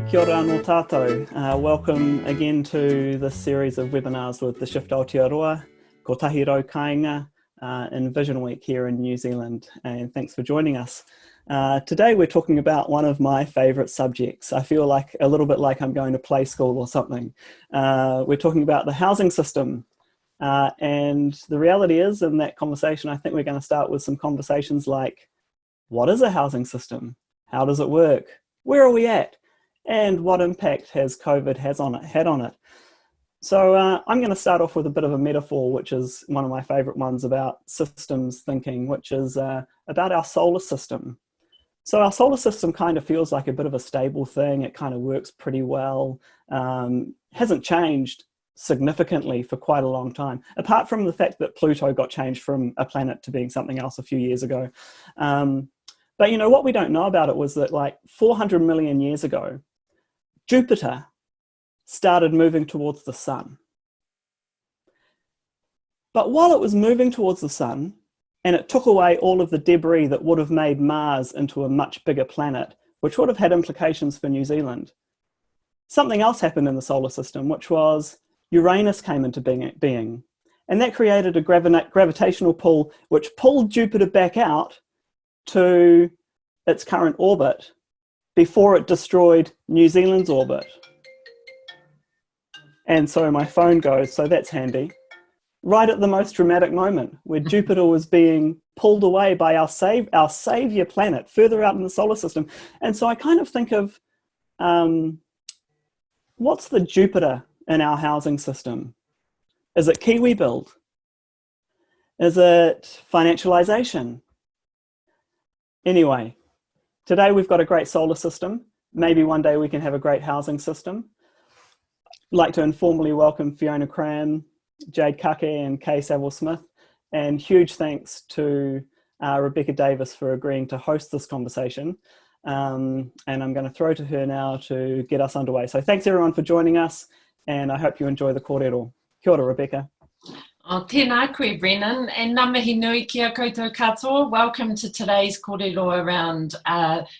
Kia ora anō tātou. Welcome again to this series of webinars with the Shift Aotearoa, ko tahi rau kāinga, in VisionWeek here in New Zealand, and thanks for joining us. Today we're talking about one of my favourite subjects. I feel like a little bit like I'm going to play school or something. We're talking about the housing system. And the reality is, in that conversation, I think we're going to start with some conversations like, what is a housing system? How does it work? Where are we at? And what impact has COVID had on it? So I'm going to start off with a bit of a metaphor, which is one of my favourite ones about systems thinking, which is about our solar system. So our solar system kind of feels like a bit of a stable thing. It kind of works pretty well. Hasn't changed significantly for quite a long time, apart from the fact that Pluto got changed from a planet to being something else a few years ago. But you know, what we don't know about it was that like 400 million years ago, Jupiter started moving towards the sun. But while it was moving towards the sun, and it took away all of the debris that would have made Mars into a much bigger planet, which would have had implications for New Zealand, something else happened in the solar system, which was Uranus came into being. And that created a gravitational pull, which pulled Jupiter back out to its current orbit before it destroyed New Zealand's orbit. And so my phone goes, so that's handy. Right at the most dramatic moment where Jupiter was being pulled away by our savior planet further out in the solar system. And so I kind of think of, what's the Jupiter in our housing system? Is it Kiwi build? Is it financialization? Anyway, today we've got a great solar system. Maybe one day we can have a great housing system. I'd like to informally welcome Fiona Cram, Jade Kake and Kay Saville-Smith, and huge thanks to Rebecca Davis for agreeing to host this conversation. And I'm going to throw to her now to get us underway. So thanks everyone for joining us, and I hope you enjoy the kōrero. Kia ora, Rebecca. O tēnā koe, Brennan, and ngā mihi nui kia koutou katoa. Welcome to today's kōrero around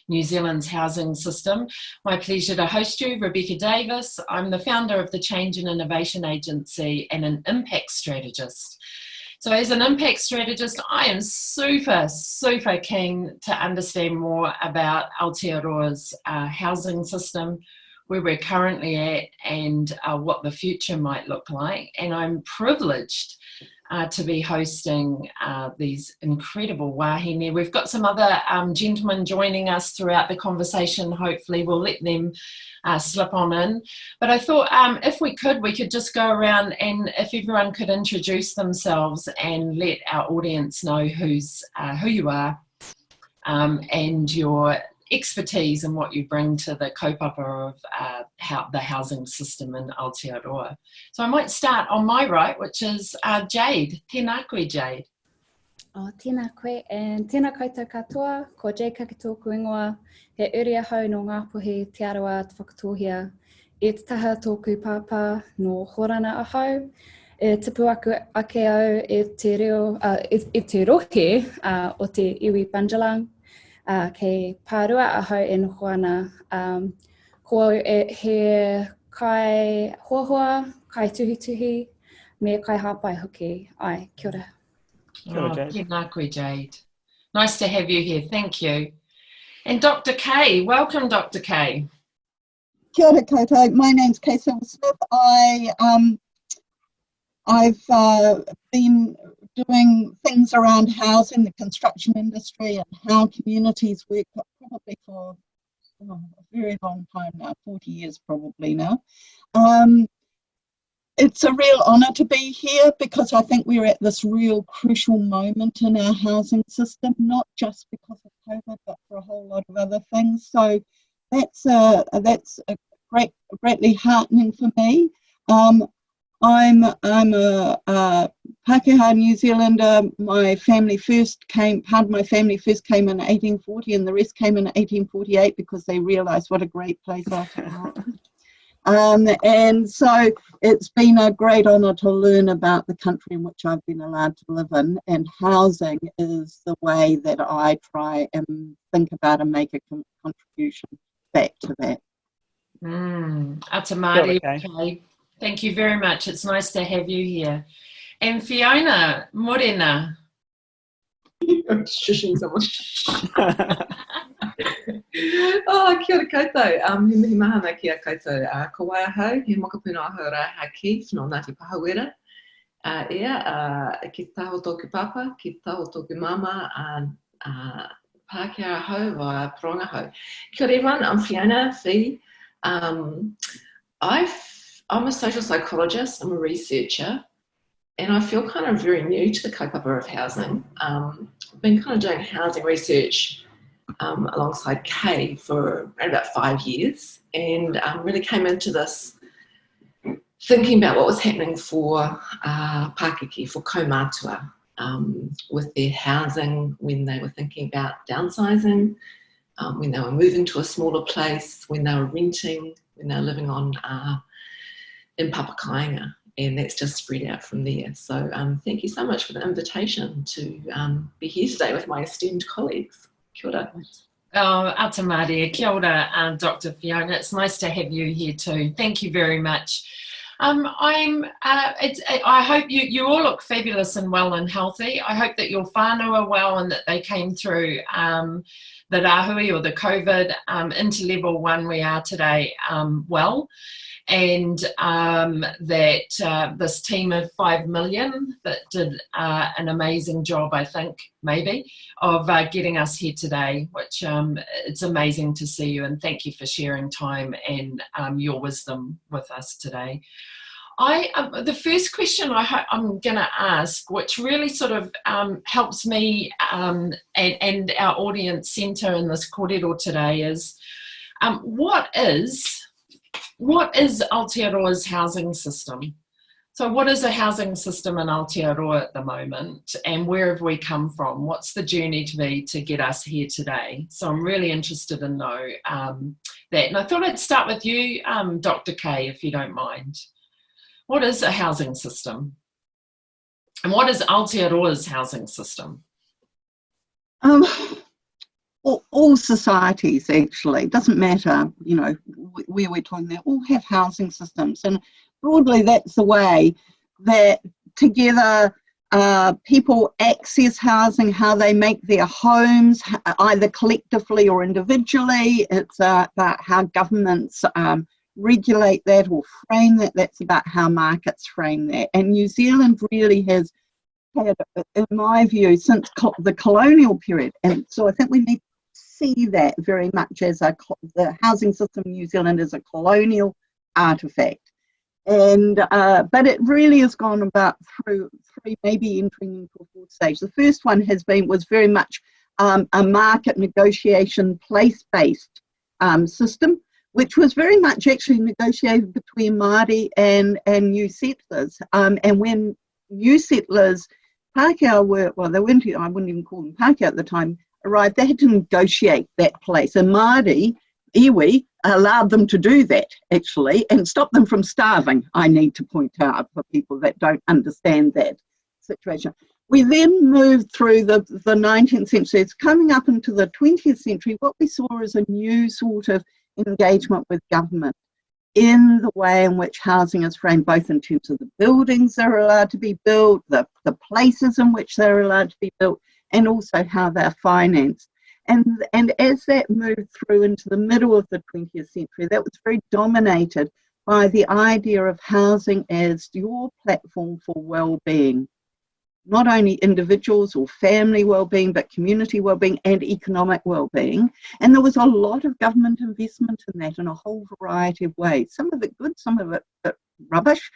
New Zealand's housing system. My pleasure to host you, Rebecca Davis. I'm the founder of the Change and Innovation Agency and an impact strategist. So as an impact strategist, I am super keen to understand more about Aotearoa's housing system, where we're currently at, and what the future might look like. And I'm privileged to be hosting these incredible wahine. We've got some other gentlemen joining us throughout the conversation. Hopefully we'll let them slip on in. But I thought if we could just go around, and if everyone could introduce themselves and let our audience know who you are and your expertise and what you bring to the kaupapa of the housing system in Aotearoa. So I might start on my right, which is Jade. Tēnā koe, Jade. O tēnā koe, and tēnā koutou katoa, ko Jade Kake tōku ingoa, he uri ahau no Ngāpuhi te arawa te whakatōhia, e te taha tōku pāpā no Horana ahau, e tipu aku ake au e te rohe o te iwi Banjalang, kei pārua ahau e nohoana, ko he kai hoahua, kai tuhituhi, me kai hapai hoki. Ai, kia ora. Kia ora, Jade. Tēnā koe, Jade. Nice to have you here, thank you. And Dr. Kay, welcome Dr. Kay. Kia ora koutou, my name's Kay Saville-Smith. I've been doing things around housing, the construction industry, and how communities work probably for a very long time now, 40 years probably now. It's a real honour to be here because I think we're at this real crucial moment in our housing system, not just because of COVID, but for a whole lot of other things. So that's greatly heartening for me. I'm a Pākehā New Zealander. My family part of my family first came in 1840 and the rest came in 1848 because they realised what a great place Aotearoa is. And so it's been a great honour to learn about the country in which I've been allowed to live in, and housing is the way that I try and think about and make a contribution back to that. Ata Māori, Kia ora, Kay. okay. Thank you very much. It's nice to have you here. And Fiona, morena. I'm shushing someone. Oh, kia ora koutou. He mihi mahana ki a koutou. Ko waia hau, he mokapuna ahau rā ha Keith no Ngāti Pahawera. Ki taho tōku papa, ki taho tōku mama, Pākehā hau wa Pronga hau. Kia ora everyone, I'm Fiona Fee. I'm a social psychologist, I'm a researcher, and I feel kind of very new to the kaupapa of housing. I've been kind of doing housing research alongside Kay for around about 5 years, and really came into this thinking about what was happening for Pākeki, for kaumātua, with their housing when they were thinking about downsizing, when they were moving to a smaller place, when they were renting, when they were living on in Papakainga, and that's just spread out from there. So thank you so much for the invitation to be here today with my esteemed colleagues. Kia ora. Oh, ata Māori, kia ora, Dr. Fiona. It's nice to have you here too. Thank you very much. I hope you all look fabulous and well and healthy. I hope that your whānau are well and that they came through the rāhui or the COVID into level 1 we are today well. And that this team of 5 million that did an amazing job, I think, maybe, of getting us here today, which it's amazing to see you, and thank you for sharing time and your wisdom with us today. The first question I'm going to ask, which really sort of helps me and our audience centre in this kōrero today is, what is Aotearoa's housing system? So what is a housing system in Aotearoa at the moment, and where have we come from? What's the journey to get us here today? So I'm really interested in know that. And I thought I'd start with you, Dr. Kay, if you don't mind. What is a housing system? And what is Aotearoa's housing system? All societies, actually, doesn't matter, you know, where we're talking, they all have housing systems, and broadly that's the way that together people access housing, how they make their homes, either collectively or individually. It's about how governments regulate that or frame that. That's about how markets frame that. And New Zealand really has had, in my view, since the colonial period, and so I think we need see that very much as the housing system in New Zealand is a colonial artefact, and but it really has gone about through three, maybe entering into a fourth stage. The first one was very much a market negotiation, place-based system, which was very much actually negotiated between Māori and new settlers. And when new settlers, Pākehā were, well, they weren't, I wouldn't even call them Pākehā at the time, arrived, they had to negotiate that place. And Māori, iwi, allowed them to do that, actually, and stop them from starving, I need to point out for people that don't understand that situation. We then moved through the 19th century. It's coming up into the 20th century. What we saw is a new sort of engagement with government in the way in which housing is framed, both in terms of the buildings that are allowed to be built, the places in which they're allowed to be built, and also how they're financed. And as that moved through into the middle of the 20th century, that was very dominated by the idea of housing as your platform for well-being. Not only individuals or family well-being, but community well-being and economic well-being. And there was a lot of government investment in that in a whole variety of ways. Some of it good, some of it rubbish.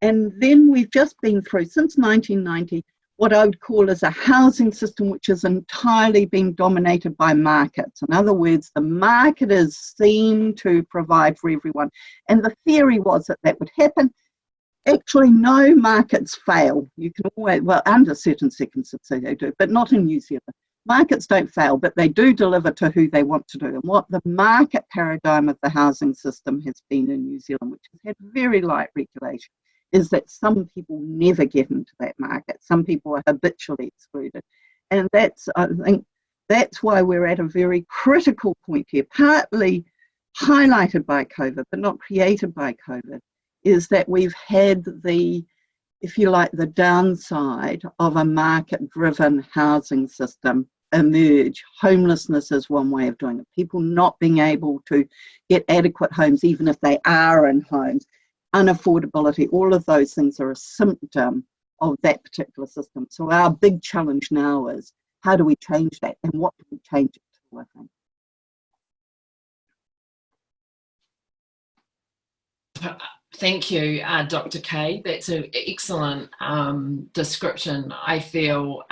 And then we've just been through, since 1990, what I would call as a housing system which has entirely been dominated by markets. In other words, the market is seen to provide for everyone. And the theory was that that would happen. Actually, no markets fail. You can always, well, under certain circumstances they do, but not in New Zealand. Markets don't fail, but they do deliver to who they want to do. And what the market paradigm of the housing system has been in New Zealand, which has had very light regulation, is that some people never get into that market. Some people are habitually excluded. And that's, I think, that's why we're at a very critical point here, partly highlighted by COVID, but not created by COVID, is that we've had the, if you like, the downside of a market-driven housing system emerge. Homelessness is one way of doing it. People not being able to get adequate homes, even if they are in homes. Unaffordability, all of those things are a symptom of that particular system. So our big challenge now is, how do we change that, and what do we change it to, I think. Thank you, Dr. Kay. That's an excellent description. I feel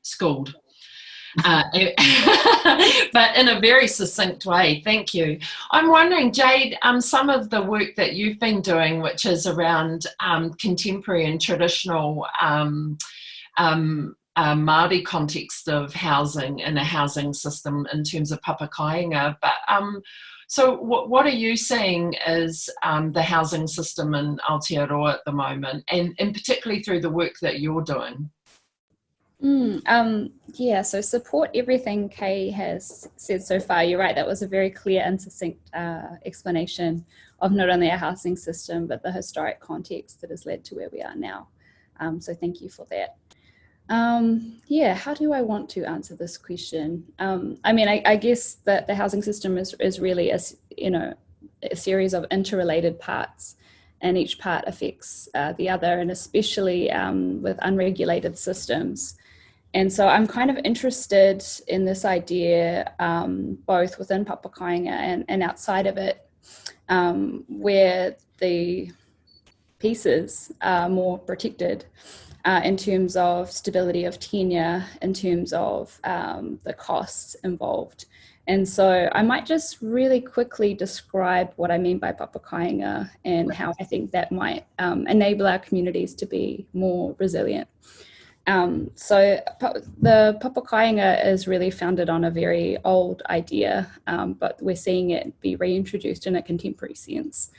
schooled, but in a very succinct way. Thank you. I'm wondering, Jade, some of the work that you've been doing, which is around contemporary and traditional Māori context of housing and a housing system in terms of papakainga, but so what are you seeing as the housing system in Aotearoa at the moment, and particularly through the work that you're doing? Yeah, so support everything Kay has said so far. You're right, that was a very clear and succinct explanation of not only our housing system, but the historic context that has led to where we are now. So thank you for that. Yeah, how do I want to answer this question? I mean, I guess that the housing system is really a series of interrelated parts, and each part affects the other, and especially with unregulated systems. And so I'm kind of interested in this idea, both within papakainga and outside of it, where the pieces are more protected. In terms of stability of tenure, in terms of the costs involved. And so I might just really quickly describe what I mean by papakainga and how I think that might enable our communities to be more resilient. So the papakainga is really founded on a very old idea, but we're seeing it be reintroduced in a contemporary sense.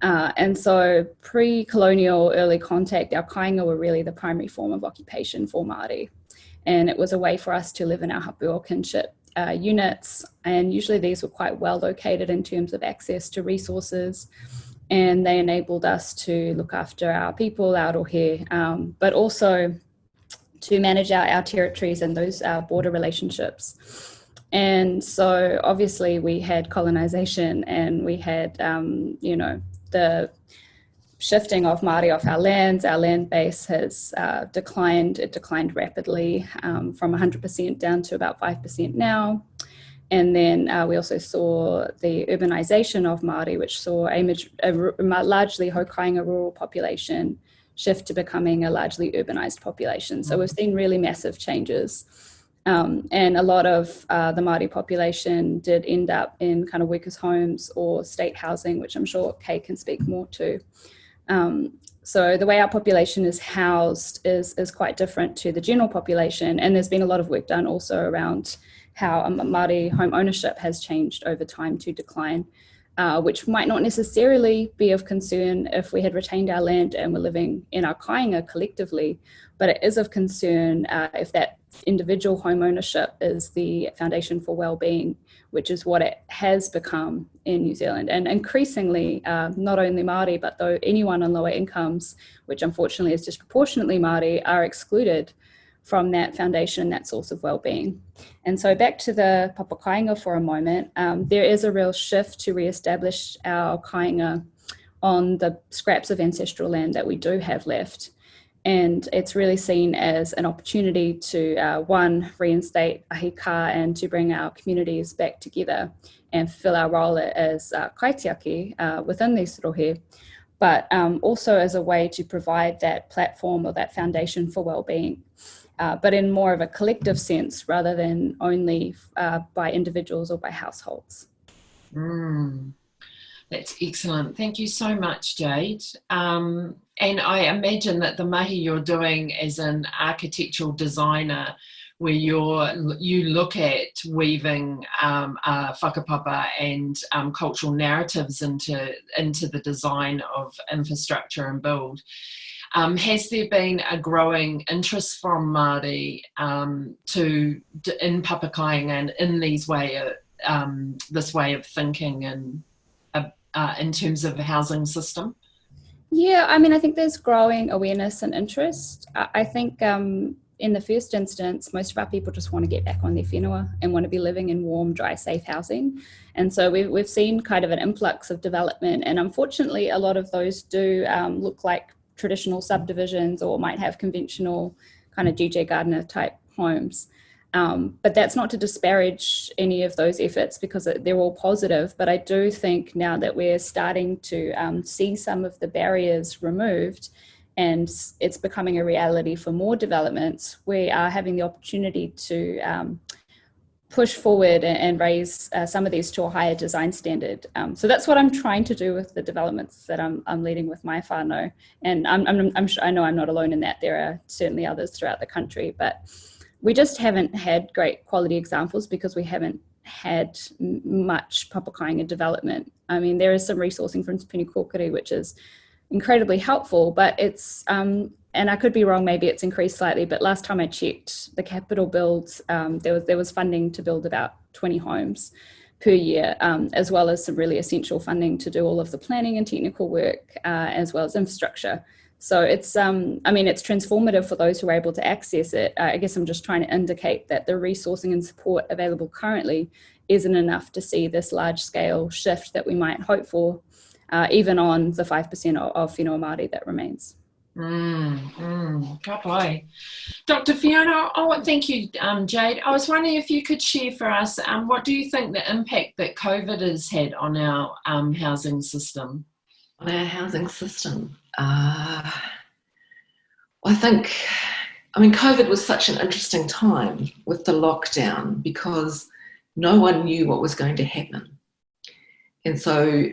And so pre-colonial early contact, our kainga were really the primary form of occupation for Māori. And it was a way for us to live in our hapu or kinship units. And usually these were quite well located in terms of access to resources. And they enabled us to look after our people, our rohe, but also to manage our territories and those border relationships. And so obviously we had colonization, and we had, the shifting of Māori off our lands. Our land base has declined. It declined rapidly from 100% down to about 5% now. And then we also saw the urbanization of Māori, which saw a largely hokainga rural population shift to becoming a largely urbanized population. So we've seen really massive changes. And a lot of the Māori population did end up in kind of workers' homes or state housing, which I'm sure Kay can speak more to. So the way our population is housed is quite different to the general population. And there's been a lot of work done also around how Māori home ownership has changed over time to decline, which might not necessarily be of concern if we had retained our land and were living in our kainga collectively, but it is of concern if that individual home ownership is the foundation for well-being, which is what it has become in New Zealand. And increasingly, not only Māori, but though anyone on lower incomes, which unfortunately is disproportionately Māori, are excluded from that foundation, that source of well-being. And so back to the papakainga for a moment, there is a real shift to re-establish our kainga on the scraps of ancestral land that we do have left. And it's really seen as an opportunity to, one, reinstate ahika and to bring our communities back together and fulfill our role as kaitiaki within these rohe, but also as a way to provide that platform or that foundation for well-being, but in more of a collective sense rather than only by individuals or by households. That's excellent. Thank you so much, Jade. And I imagine that the mahi you're doing as an architectural designer, where you look at weaving whakapapa and cultural narratives into the design of infrastructure and build. Has there been a growing interest from Māori in papakainga and in this way of thinking and in terms of the housing system? Yeah, I mean, I think there's growing awareness and interest. I think in the first instance, most of our people just want to get back on their whenua and want to be living in warm, dry, safe housing. And so we've seen kind of an influx of development. And unfortunately, a lot of those do look like traditional subdivisions or might have conventional kind of DJ Gardner type homes. But that's not to disparage any of those efforts because they're all positive. But I do think now that we're starting to see some of the barriers removed and it's becoming a reality for more developments, we are having the opportunity to push forward and raise some of these to a higher design standard. So that's what I'm trying to do with the developments that I'm leading with my whānau. And I'm sure, I know I'm not alone in that. There are certainly others throughout the country, but we just haven't had great quality examples because we haven't had much papakainga development. I mean, there is some resourcing from Te Puni Kōkiri, which is incredibly helpful, but it's, and I could be wrong, maybe it's increased slightly, but last time I checked, the capital builds, there was funding to build about 20 homes per year, as well as some really essential funding to do all of the planning and technical work, as well as infrastructure. So it's, I mean, it's transformative for those who are able to access it. I guess I'm just trying to indicate that the resourcing and support available currently isn't enough to see this large scale shift that we might hope for, even on the 5% of whenua Māori that remains. Ka pai. Dr. Fiona, thank you, Jade. I was wondering if you could share for us, what do you think the impact that COVID has had on our housing system? On our housing system? I think, I mean, COVID was such an interesting time with the lockdown because no one knew what was going to happen. And so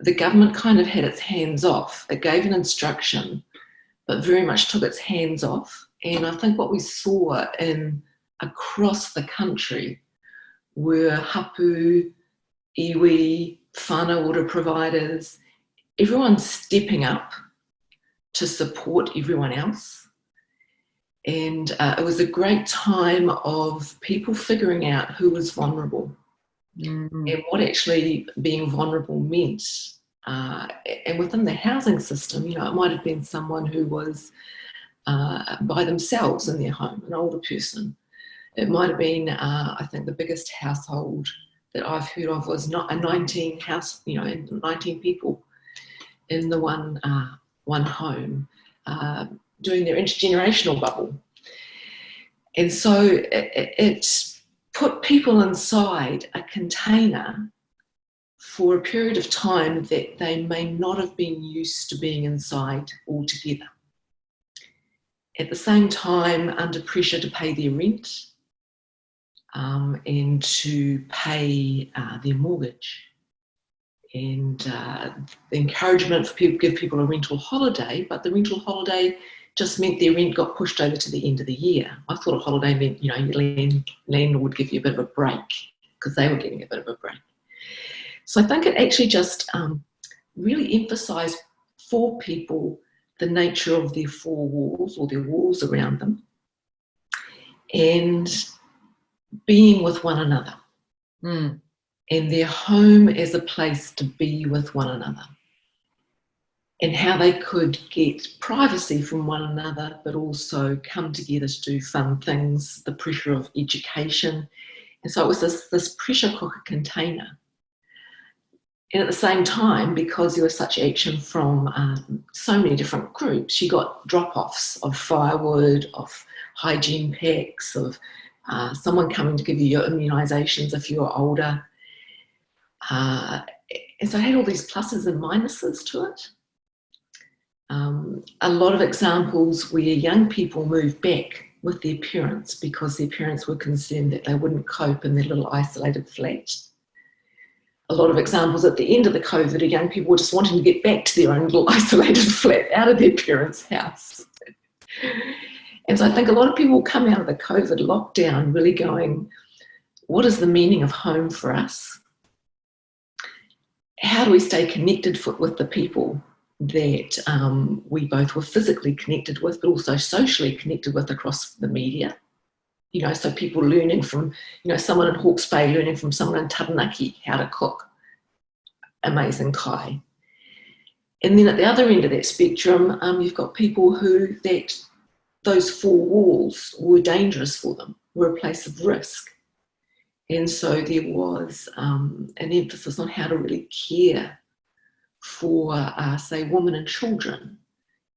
the government kind of had its hands off. It gave an instruction, but very much took its hands off. And I think what we saw across the country were hapu, iwi, whānau order providers, everyone stepping up to support everyone else. And it was a great time of people figuring out who was vulnerable and what actually being vulnerable meant. And within the housing system, you know, it might have been someone who was by themselves in their home, an older person. It might have been, I think the biggest household that I've heard of was not a 19 house, you know, 19 people in the one home, doing their intergenerational bubble. And so it put people inside a container for a period of time that they may not have been used to being inside altogether. At the same time, under pressure to pay their rent and to pay their mortgage. And the encouragement for people to give people a rental holiday, but the rental holiday just meant their rent got pushed over to the end of the year. I thought a holiday meant, you know, your landlord would give you a bit of a break because they were getting a bit of a break. So I think it actually just really emphasised for people the nature of their four walls or their walls around them and being with one another. And their home as a place to be with one another and how they could get privacy from one another but also come together to do fun things, the pressure of education. And so it was this pressure cooker container. And at the same time, because there was such action from so many different groups, you got drop-offs of firewood, of hygiene packs, of someone coming to give you your immunisations if you were older. And so it had all these pluses and minuses to it. A lot of examples where young people moved back with their parents because their parents were concerned that they wouldn't cope in their little isolated flat. A lot of examples at the end of the COVID of young people were just wanting to get back to their own little isolated flat out of their parents' house. And so I think a lot of people come out of the COVID lockdown really going, what is the meaning of home for us? How do we stay connected with the people that we both were physically connected with, but also socially connected with across the media? You know, so people learning from, you know, someone in Hawke's Bay learning from someone in Taranaki how to cook. amazing kai. And then at the other end of that spectrum, you've got people who those four walls were dangerous for them, were a place of risk. And so there was an emphasis on how to really care for, say, women and children.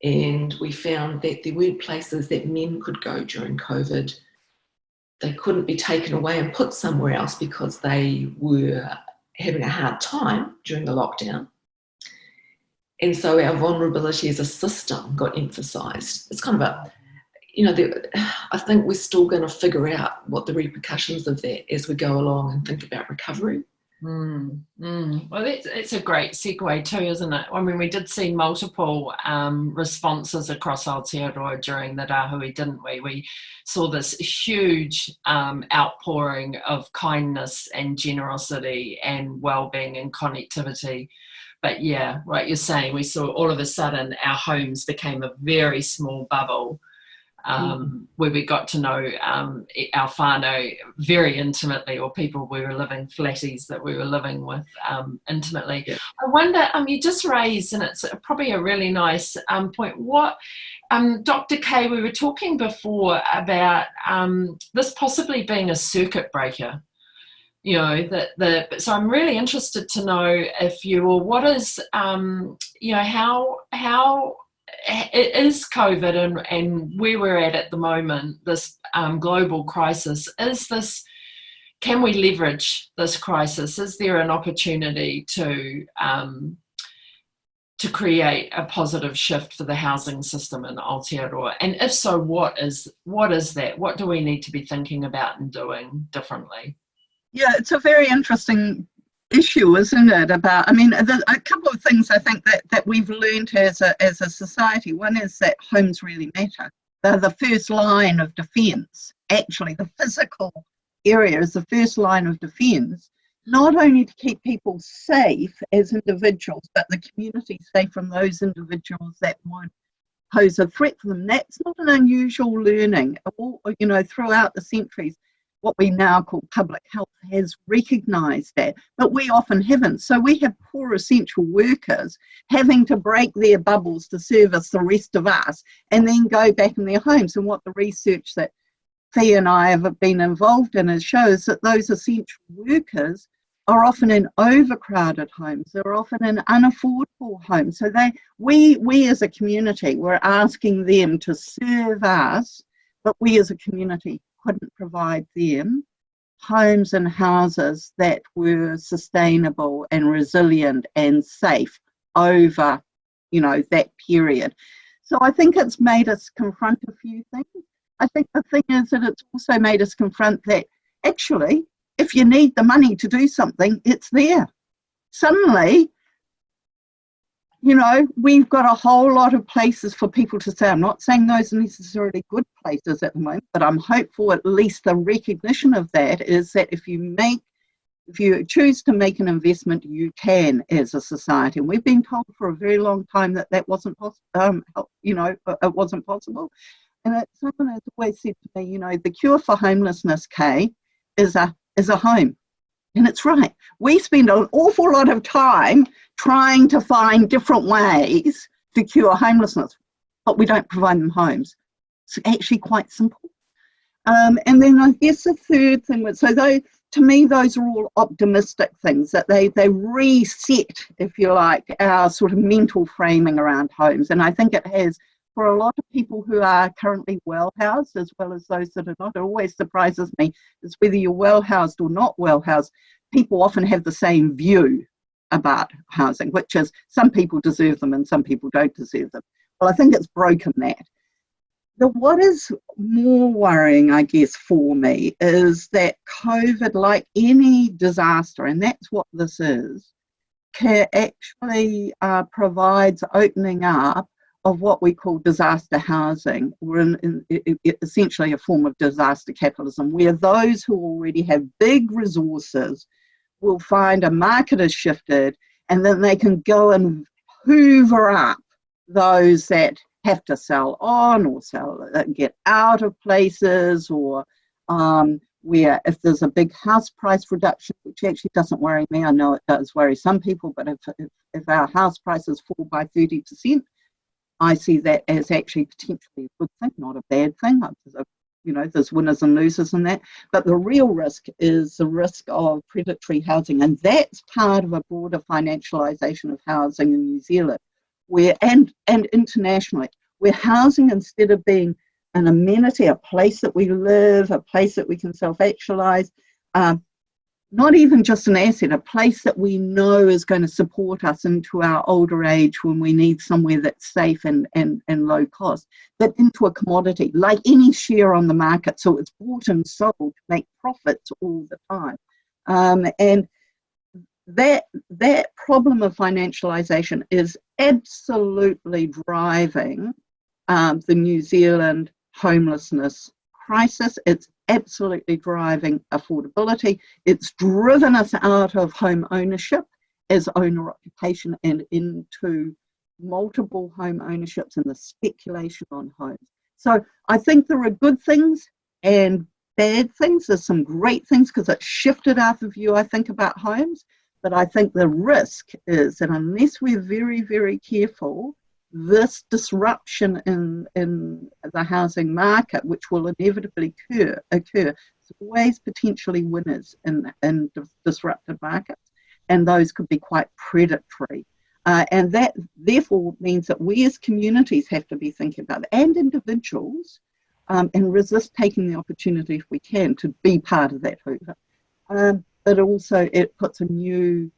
And we found that there weren't places that men could go during COVID. They couldn't be taken away and put somewhere else because they were having a hard time during the lockdown. And so our vulnerability as a system got emphasised. It's kind of a, I think we're still going to figure out what the repercussions of that as we go along and think about recovery. Well, it's a great segue too, isn't it? I mean, we did see multiple responses across Aotearoa during the Rahui, didn't we? We saw this huge outpouring of kindness and generosity and well-being and connectivity. But yeah, right, you're saying we saw all of a sudden our homes became a very small bubble. Where we got to know our whānau very intimately, or people we were living, flatties that we were living with intimately. Yeah. I wonder, you just raised, and it's probably a really nice point, what, Dr. Kay, we were talking before about this possibly being a circuit breaker. So I'm really interested to know what is, how it is COVID and where we're at the moment, this global crisis, can we leverage this crisis? Is there an opportunity to create a positive shift for the housing system in Aotearoa? And if so, what is that? What do we need to be thinking about and doing differently? Yeah, it's a very interesting issue, isn't it? About, a couple of things I think that we've learned as a society. One is that homes really matter. They're the first line of defence. Actually, the physical area is the first line of defence, not only to keep people safe as individuals, but the community safe from those individuals that would pose a threat for them. That's not an unusual learning. Throughout the centuries, what we now call public health has recognised that, but we often haven't. So we have poor essential workers having to break their bubbles to service the rest of us and then go back in their homes. And what the research that Fee and I have been involved in shows that those essential workers are often in overcrowded homes. They're often in unaffordable homes. So we as a community, we're asking them to serve us, but we as a community couldn't provide them homes and houses that were sustainable and resilient and safe over, that period. So I think it's made us confront a few things. I think the thing is that it's also made us confront that actually, if you need the money to do something, it's there. Suddenly, we've got a whole lot of places for people to stay. I'm not saying those are necessarily good places at the moment, but I'm hopeful at least the recognition of that is that if you choose to make an investment, you can as a society. And we've been told for a very long time that wasn't possible. It wasn't possible. And someone has always said to me, the cure for homelessness, Kay, is a home. And it's right. We spend an awful lot of time trying to find different ways to cure homelessness, but we don't provide them homes. It's actually quite simple. And then I guess the third thing was, to me, those are all optimistic things, that they reset, if you like, our sort of mental framing around homes. And I think it has, for a lot of people who are currently well housed, as well as those that are not. It always surprises me is whether you're well housed or not well housed. People often have the same view about housing, which is some people deserve them and some people don't deserve them. Well, I think it's broken that. What is more worrying, I guess, for me is that COVID, like any disaster, and that's what this is, actually provides opening up of what we call disaster housing, or essentially a form of disaster capitalism, where those who already have big resources will find a market has shifted, and then they can go and hoover up those that have to sell on or get out of places, or where if there's a big house price reduction, which actually doesn't worry me, I know it does worry some people, but if our house prices fall by 30%, I see that as actually potentially a good thing, not a bad thing. You know, there's winners and losers in that. But the real risk is the risk of predatory housing, and that's part of a broader financialisation of housing in New Zealand, where and internationally, where housing, instead of being an amenity, a place that we live, a place that we can self-actualise, not even just an asset, a place that we know is going to support us into our older age when we need somewhere that's safe and low cost, but into a commodity, like any share on the market. So it's bought and sold to make profits all the time. And that problem of financialisation is absolutely driving the New Zealand homelessness crisis. It's absolutely driving affordability. It's driven us out of home ownership as owner occupation and into multiple home ownerships and the speculation on homes. So I think there are good things and bad things. There's some great things because it shifted our view, I think, about homes. But I think the risk is that unless we're very, very careful, this disruption in the housing market, which will inevitably occur, is always potentially winners in disrupted markets, and those could be quite predatory. And that therefore means that we as communities have to be thinking about it, and individuals, and resist taking the opportunity if we can to be part of that hoover. But also it puts a new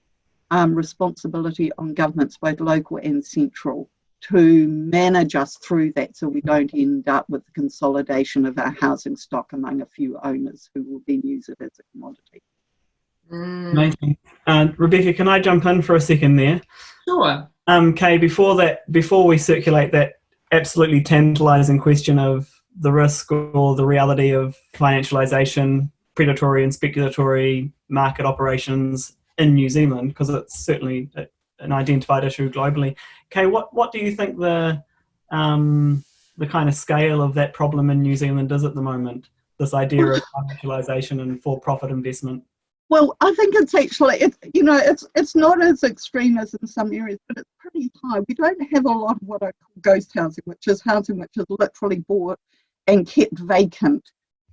responsibility on governments, both local and central, to manage us through that so we don't end up with the consolidation of our housing stock among a few owners who will then use it as a commodity. Amazing. Rebecca, can I jump in for a second there? Sure. Kay, before we circulate that absolutely tantalising question of the risk or the reality of financialisation, predatory and speculatory market operations in New Zealand, because it's certainly an identified issue globally. Kay, what do you think the kind of scale of that problem in New Zealand is at the moment? This idea of financialisation and for-profit investment. Well, I think it's actually it's not as extreme as in some areas, but it's pretty high. We don't have a lot of what I call ghost housing which is literally bought and kept vacant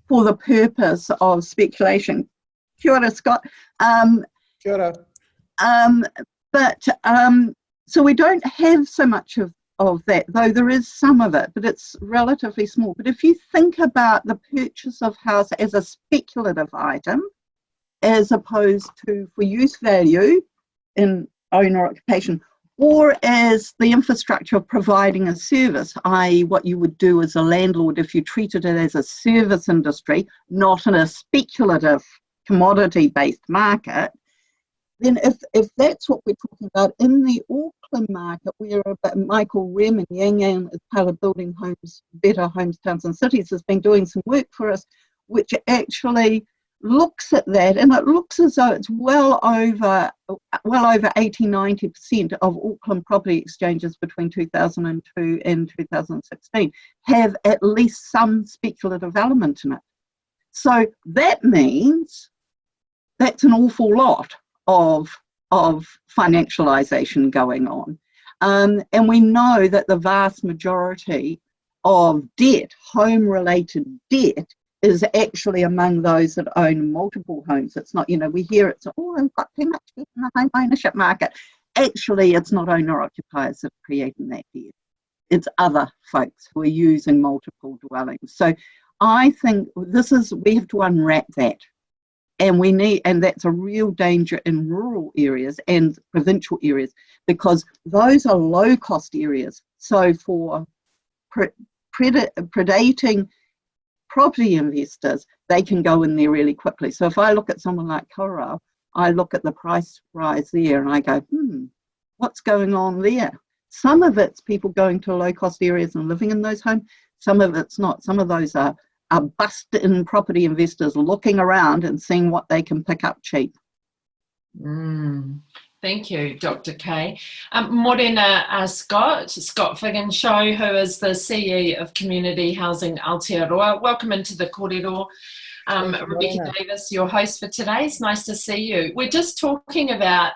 for the purpose of speculation. Kia ora, Scott. Kia ora. So we don't have so much of that, though there is some of it, but it's relatively small. But if you think about the purchase of house as a speculative item, as opposed to for use value in owner occupation, or as the infrastructure of providing a service, i.e. what you would do as a landlord if you treated it as a service industry, not in a speculative commodity-based market, then if that's what we're talking about, in the Auckland market, where Michael Rem and Yang Yang, as part of Building Homes, Better Homes, Towns and Cities, has been doing some work for us, which actually looks at that, and it looks as though it's well over 80-90% of Auckland property exchanges between 2002 and 2016 have at least some speculative element in it. So that means that's an awful lot of financialisation going on. And we know that the vast majority of debt, home-related debt, is actually among those that own multiple homes. It's not, we hear it's, we've got too much debt in the home ownership market. Actually, it's not owner-occupiers that are creating that debt. It's other folks who are using multiple dwellings. So I think we have to unwrap that. And that's a real danger in rural areas and provincial areas, because those are low-cost areas. So for predating property investors, they can go in there really quickly. So if I look at someone like Korau, I look at the price rise there and I go, what's going on there? Some of it's people going to low-cost areas and living in those homes. Some of it's not. Some of those are bust-in property investors looking around and seeing what they can pick up cheap. Thank you, Dr. Kay. Morena Scott Figgin-Show, who is the CE of Community Housing Aotearoa. Welcome into the kōrero. Rebecca Davis, your host for today. It's nice to see you. We're just talking about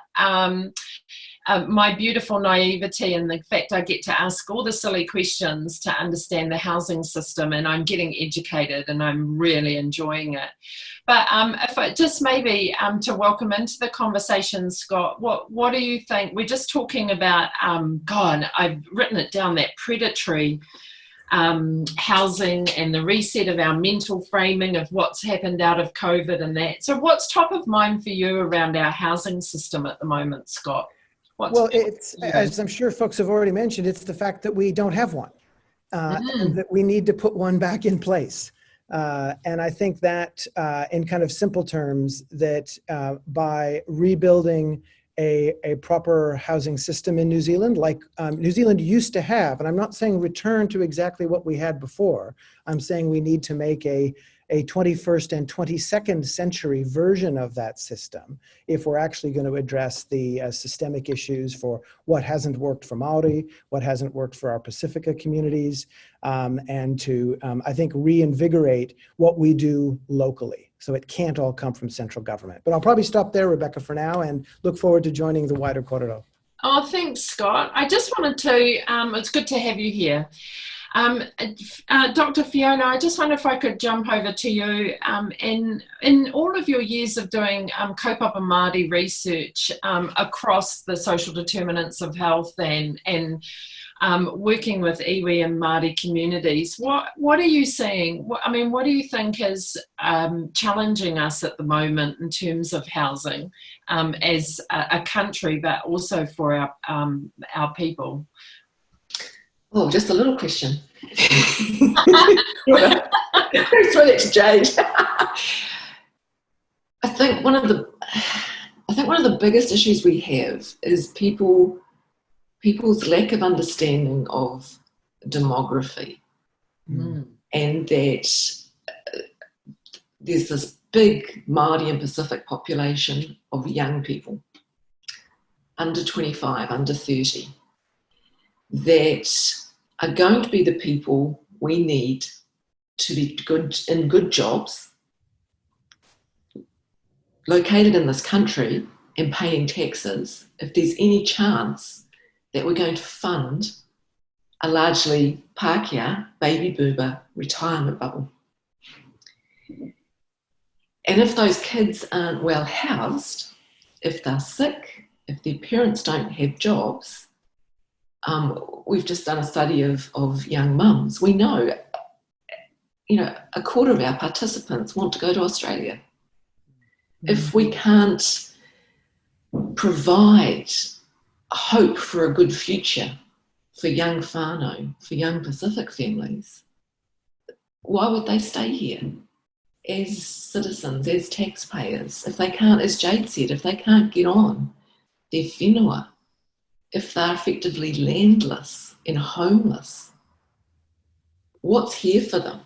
my beautiful naivety and the fact I get to ask all the silly questions to understand the housing system, and I'm getting educated and I'm really enjoying it. But if I just maybe to welcome into the conversation, Scott, what do you think? We're just talking about, God, I've written it down, that predatory housing and the reset of our mental framing of what's happened out of COVID and that. So what's top of mind for you around our housing system at the moment, Scott? Well, it's, as I'm sure folks have already mentioned, it's the fact that we don't have one, and that we need to put one back in place. And I think that in kind of simple terms, that by rebuilding a proper housing system in New Zealand, like New Zealand used to have, and I'm not saying return to exactly what we had before, I'm saying we need to make a 21st and 22nd century version of that system if we're actually going to address the systemic issues for what hasn't worked for Maori, what hasn't worked for our Pacifica communities, and to, I think, reinvigorate what we do locally. So it can't all come from central government. But I'll probably stop there, Rebecca, for now, and look forward to joining the wider korero. Oh, thanks, Scott. I just wanted to, it's good to have you here. Dr. Fiona, I just wonder if I could jump over to you. In all of your years of doing kaupapa Māori research across the social determinants of health and working with iwi and Māori communities, what are you seeing? What do you think is challenging us at the moment in terms of housing as a country, but also for our people? Oh, just a little question. Throw that to Jade. I think one of the biggest issues we have is people's lack of understanding of demography, and that there's this big Māori and Pacific population of young people, under 25, under 30, that are going to be the people we need to be in good jobs, located in this country and paying taxes, if there's any chance that we're going to fund a largely Pākehā baby boomer retirement bubble. And if those kids aren't well housed, if they're sick, if their parents don't have jobs, we've just done a study of young mums. We know, a quarter of our participants want to go to Australia. If we can't provide hope for a good future for young whānau, for young Pacific families, why would they stay here as citizens, as taxpayers? If they can't, as Jade said, if they can't get on their whenua, if they're effectively landless and homeless, what's here for them?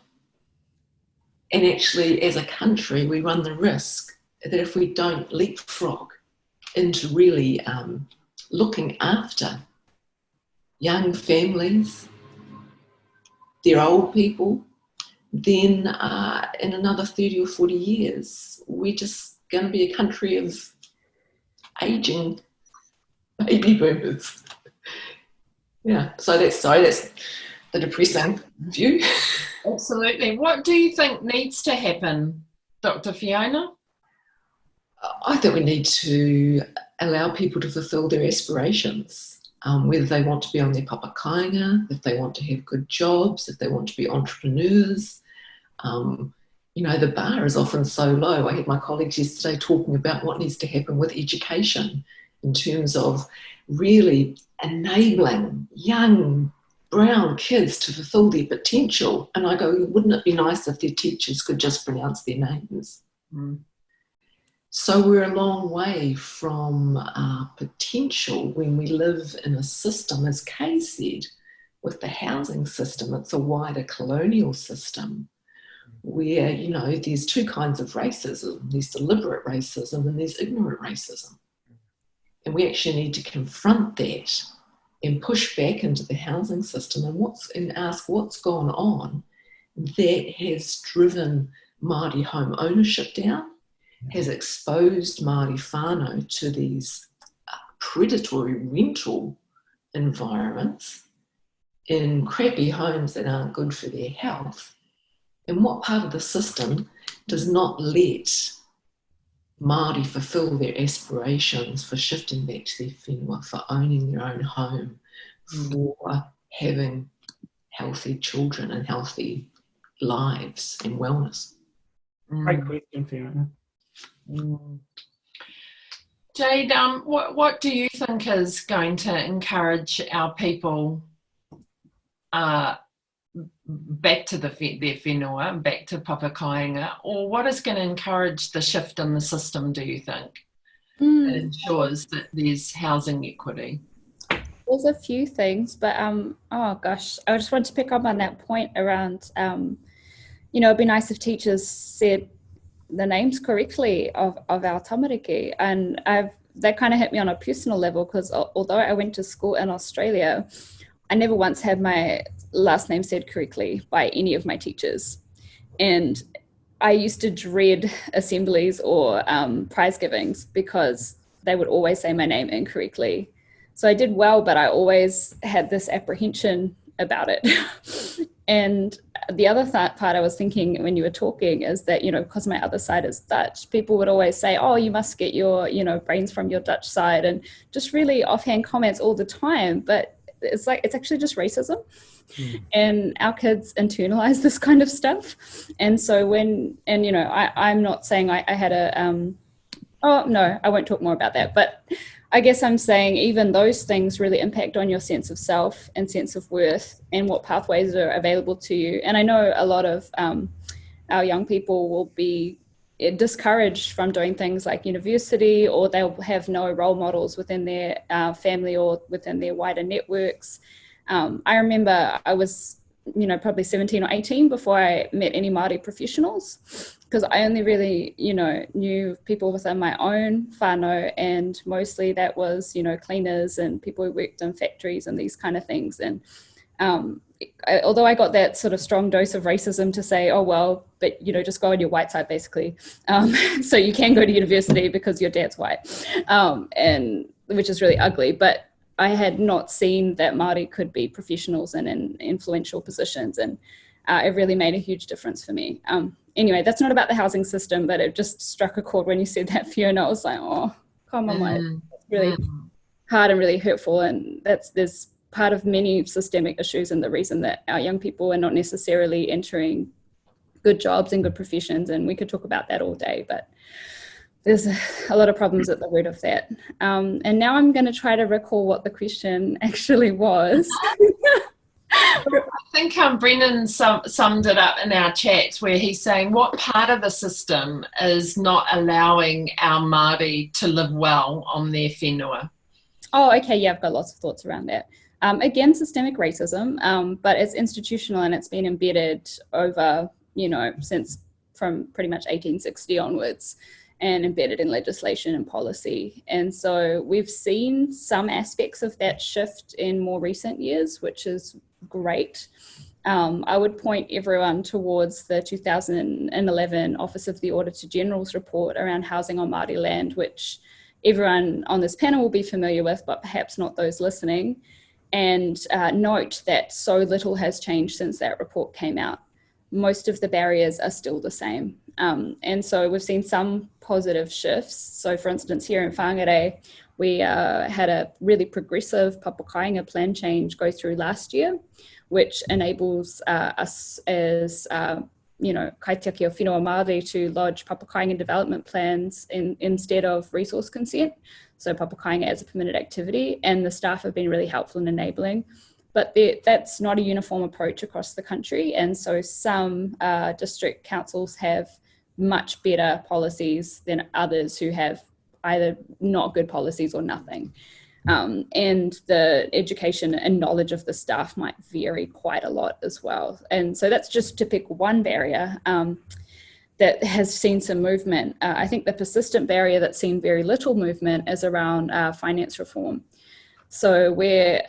And actually, as a country, we run the risk that if we don't leapfrog into really looking after young families, their old people, then in another 30 or 40 years, we're just going to be a country of aging baby boomers. Yeah, so that's the depressing view. Absolutely. What do you think needs to happen, Dr. Fiona? I think we need to allow people to fulfil their aspirations, whether they want to be on their papakainga, if they want to have good jobs, if they want to be entrepreneurs. The bar is often so low. I had my colleagues yesterday talking about what needs to happen with education in terms of really enabling young brown kids to fulfill their potential. And I go, wouldn't it be nice if their teachers could just pronounce their names? So we're a long way from potential when we live in a system, as Kay said, with the housing system. It's a wider colonial system where, there's two kinds of racism. There's deliberate racism and there's ignorant racism. And we actually need to confront that and push back into the housing system and ask what's gone on that has driven Māori home ownership down, has exposed Māori whānau to these predatory rental environments in crappy homes that aren't good for their health. And what part of the system does not let Māori fulfil their aspirations for shifting back to their whenua, for owning their own home, for having healthy children and healthy lives and wellness? Great question, Fiona. Jade, what do you think is going to encourage our people back to their whenua, back to papakainga, or what is going to encourage the shift in the system, do you think, that ensures that there's housing equity? There's a few things, but oh gosh, I just want to pick up on that point around, it'd be nice if teachers said the names correctly of our tamariki, and that kind of hit me on a personal level, because although I went to school in Australia, I never once had my last name said correctly by any of my teachers. And I used to dread assemblies or prize givings because they would always say my name incorrectly. So I did well, but I always had this apprehension about it. And the other part I was thinking when you were talking is that, because my other side is Dutch, people would always say, oh, you must get your, brains from your Dutch side, and just really offhand comments all the time. But it's actually just racism. And our kids internalize this kind of stuff. And so I'm not saying I had oh no, I won't talk more about that, but I guess I'm saying even those things really impact on your sense of self and sense of worth and what pathways are available to you. And I know a lot of our young people will be discouraged from doing things like university, or they'll have no role models within their family or within their wider networks. I remember I was, probably 17 or 18 before I met any Māori professionals, because I only really, knew people within my own whānau, and mostly that was, cleaners and people who worked in factories and these kind of things. And although I got that sort of strong dose of racism to say, oh, well, but, just go on your white side, basically. So you can go to university because your dad's white, and which is really ugly. But I had not seen that Māori could be professionals and in influential positions. And it really made a huge difference for me. Anyway, that's not about the housing system, but it just struck a chord when you said that, Fiona. I was like, oh, come on, it's really hard and really hurtful. And there's part of many systemic issues, and the reason that our young people are not necessarily entering good jobs and good professions. And we could talk about that all day, but there's a lot of problems at the root of that. And now I'm going to try to recall what the question actually was. I think Brennan summed it up in our chat, where he's saying what part of the system is not allowing our Māori to live well on their whenua? Oh, okay. Yeah, I've got lots of thoughts around that. Again, systemic racism, but it's institutional and it's been embedded over, since from pretty much 1860 onwards, and embedded in legislation and policy. And so we've seen some aspects of that shift in more recent years, which is great. I would point everyone towards the 2011 Office of the Auditor General's report around housing on Māori land, which everyone on this panel will be familiar with, but perhaps not those listening. And note that so little has changed since that report came out. Most of the barriers are still the same. And so we've seen some positive shifts. So for instance, here in Whangarei, we had a really progressive papakainga plan change go through last year, which enables us as, kaitiaki o whenua Māori to lodge papakainga development plans instead of resource consent. So papakainga as a permitted activity, and the staff have been really helpful in enabling. But that's not a uniform approach across the country. And so some district councils have much better policies than others who have either not good policies or nothing. And the education and knowledge of the staff might vary quite a lot as well. And so that's just to pick one barrier that has seen some movement. I think the persistent barrier that's seen very little movement is around finance reform. So where,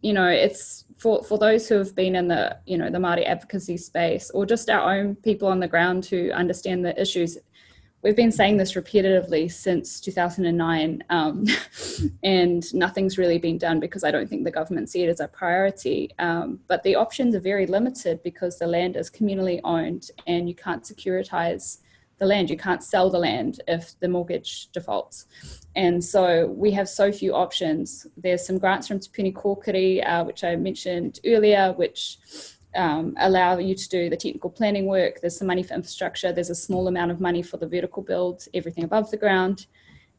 it's for those who have been in the, you know, the Māori advocacy space, or just our own people on the ground who understand the issues, we've been saying this repetitively since 2009, and nothing's really been done because I don't think the government see it as a priority. But the options are very limited because the land is communally owned and you can't securitize the land. You can't sell the land if the mortgage defaults. And so we have so few options. There's some grants from Te Puni Kōkiri, which I mentioned earlier, which allow you to do the technical planning work. There's some money for infrastructure. There's a small amount of money for the vertical build, everything above the ground.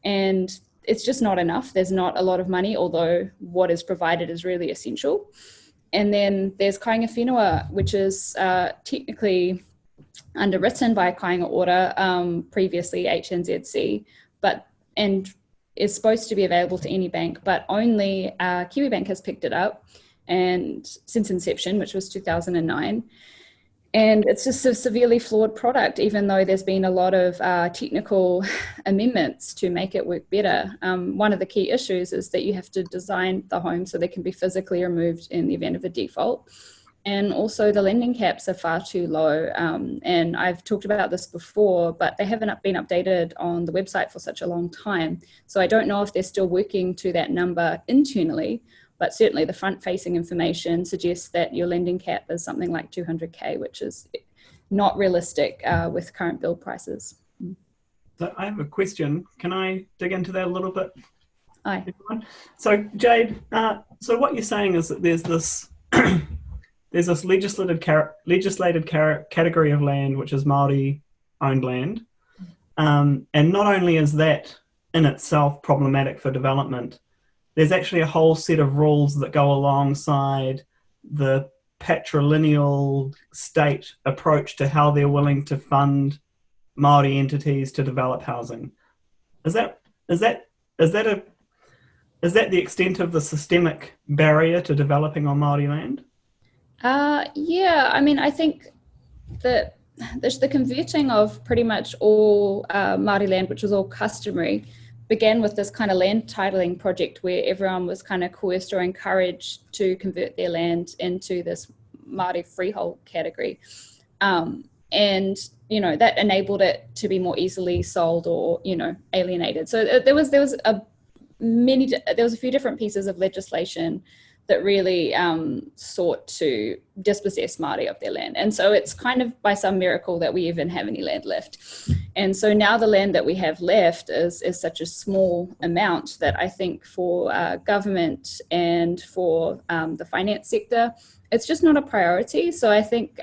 And it's just not enough. There's not a lot of money, although what is provided is really essential. And then there's Kāinga Whenua, which is technically underwritten by a Kāinga Order, previously HNZC, and is supposed to be available to any bank, but only Kiwi Bank has picked it up, and since inception, which was 2009. And it's just a severely flawed product, even though there's been a lot of technical amendments to make it work better. One of the key issues is that you have to design the home so they can be physically removed in the event of a default. And also the lending caps are far too low. And I've talked about this before, but they haven't been updated on the website for such a long time. So I don't know if they're still working to that number internally, but certainly the front-facing information suggests that your lending cap is something like 200K, which is not realistic with current build prices. So I have a question. Can I dig into that a little bit? Aye. So Jade, so what you're saying is that there's this there's this legislated category of land which is Māori-owned land, and not only is that in itself problematic for development, there's actually a whole set of rules that go alongside the patrilineal state approach to how they're willing to fund Māori entities to develop housing. Is that the extent of the systemic barrier to developing on Māori land? Yeah, I mean, I think that the converting of pretty much all Māori land, which was all customary, began with this kind of land titling project where everyone was kind of coerced or encouraged to convert their land into this Māori freehold category. And, you know, that enabled it to be more easily sold or, you know, alienated. So there was a few different pieces of legislation that really sought to dispossess Māori of their land. And so it's kind of by some miracle that we even have any land left. And so now the land that we have left is such a small amount that I think for government and for the finance sector, it's just not a priority. So I think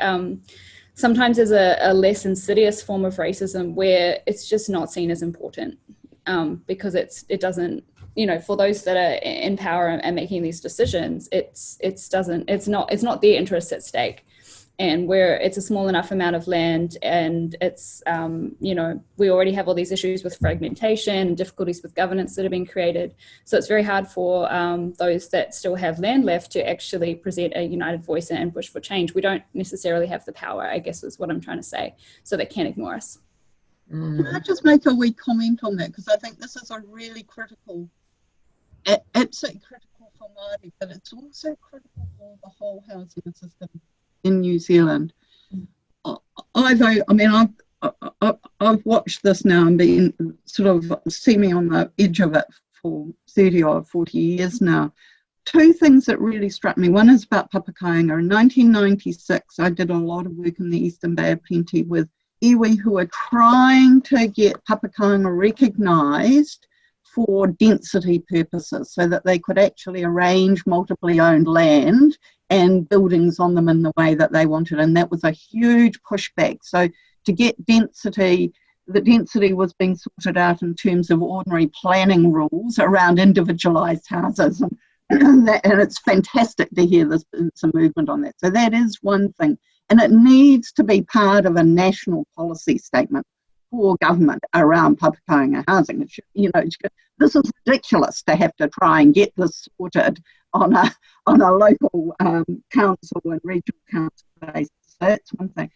sometimes there's a less insidious form of racism where it's just not seen as important because it doesn't, you know, for those that are in power and making these decisions, it's not their interests at stake. And where it's a small enough amount of land and it's, you know, we already have all these issues with fragmentation and difficulties with governance that have been created. So it's very hard for those that still have land left to actually present a united voice and push for change. We don't necessarily have the power, I guess is what I'm trying to say. So they can't ignore us. Can I just make a wee comment on that? Because I think this is a really critical, absolutely critical for Māori, but it's also critical for the whole housing system in New Zealand. I've watched this now and been sort of semi on the edge of it for 30 or 40 years now. Two things that really struck me. One is about Papakāinga. In 1996, I did a lot of work in the Eastern Bay of Plenty with iwi who were trying to get Papakāinga recognised for density purposes so that they could actually arrange multiply owned land and buildings on them in the way that they wanted. And that was a huge pushback. So to get density, the density was being sorted out in terms of ordinary planning rules around individualised houses. And it's fantastic to hear there's some movement on that. So that is one thing. And it needs to be part of a national policy statement for government around Papakāinga housing. You know, this is ridiculous to have to try and get this sorted on a local council and regional council basis. So that's one thing.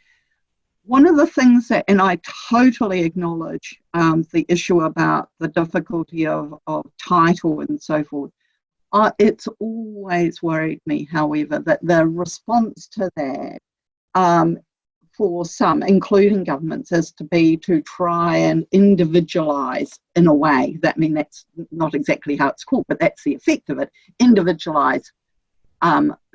One of the things that, and I totally acknowledge the issue about the difficulty of title and so forth. It's always worried me, however, that the response to that for some, including governments, is to try and individualise in a way. That's not exactly how it's called, but that's the effect of it. Individualise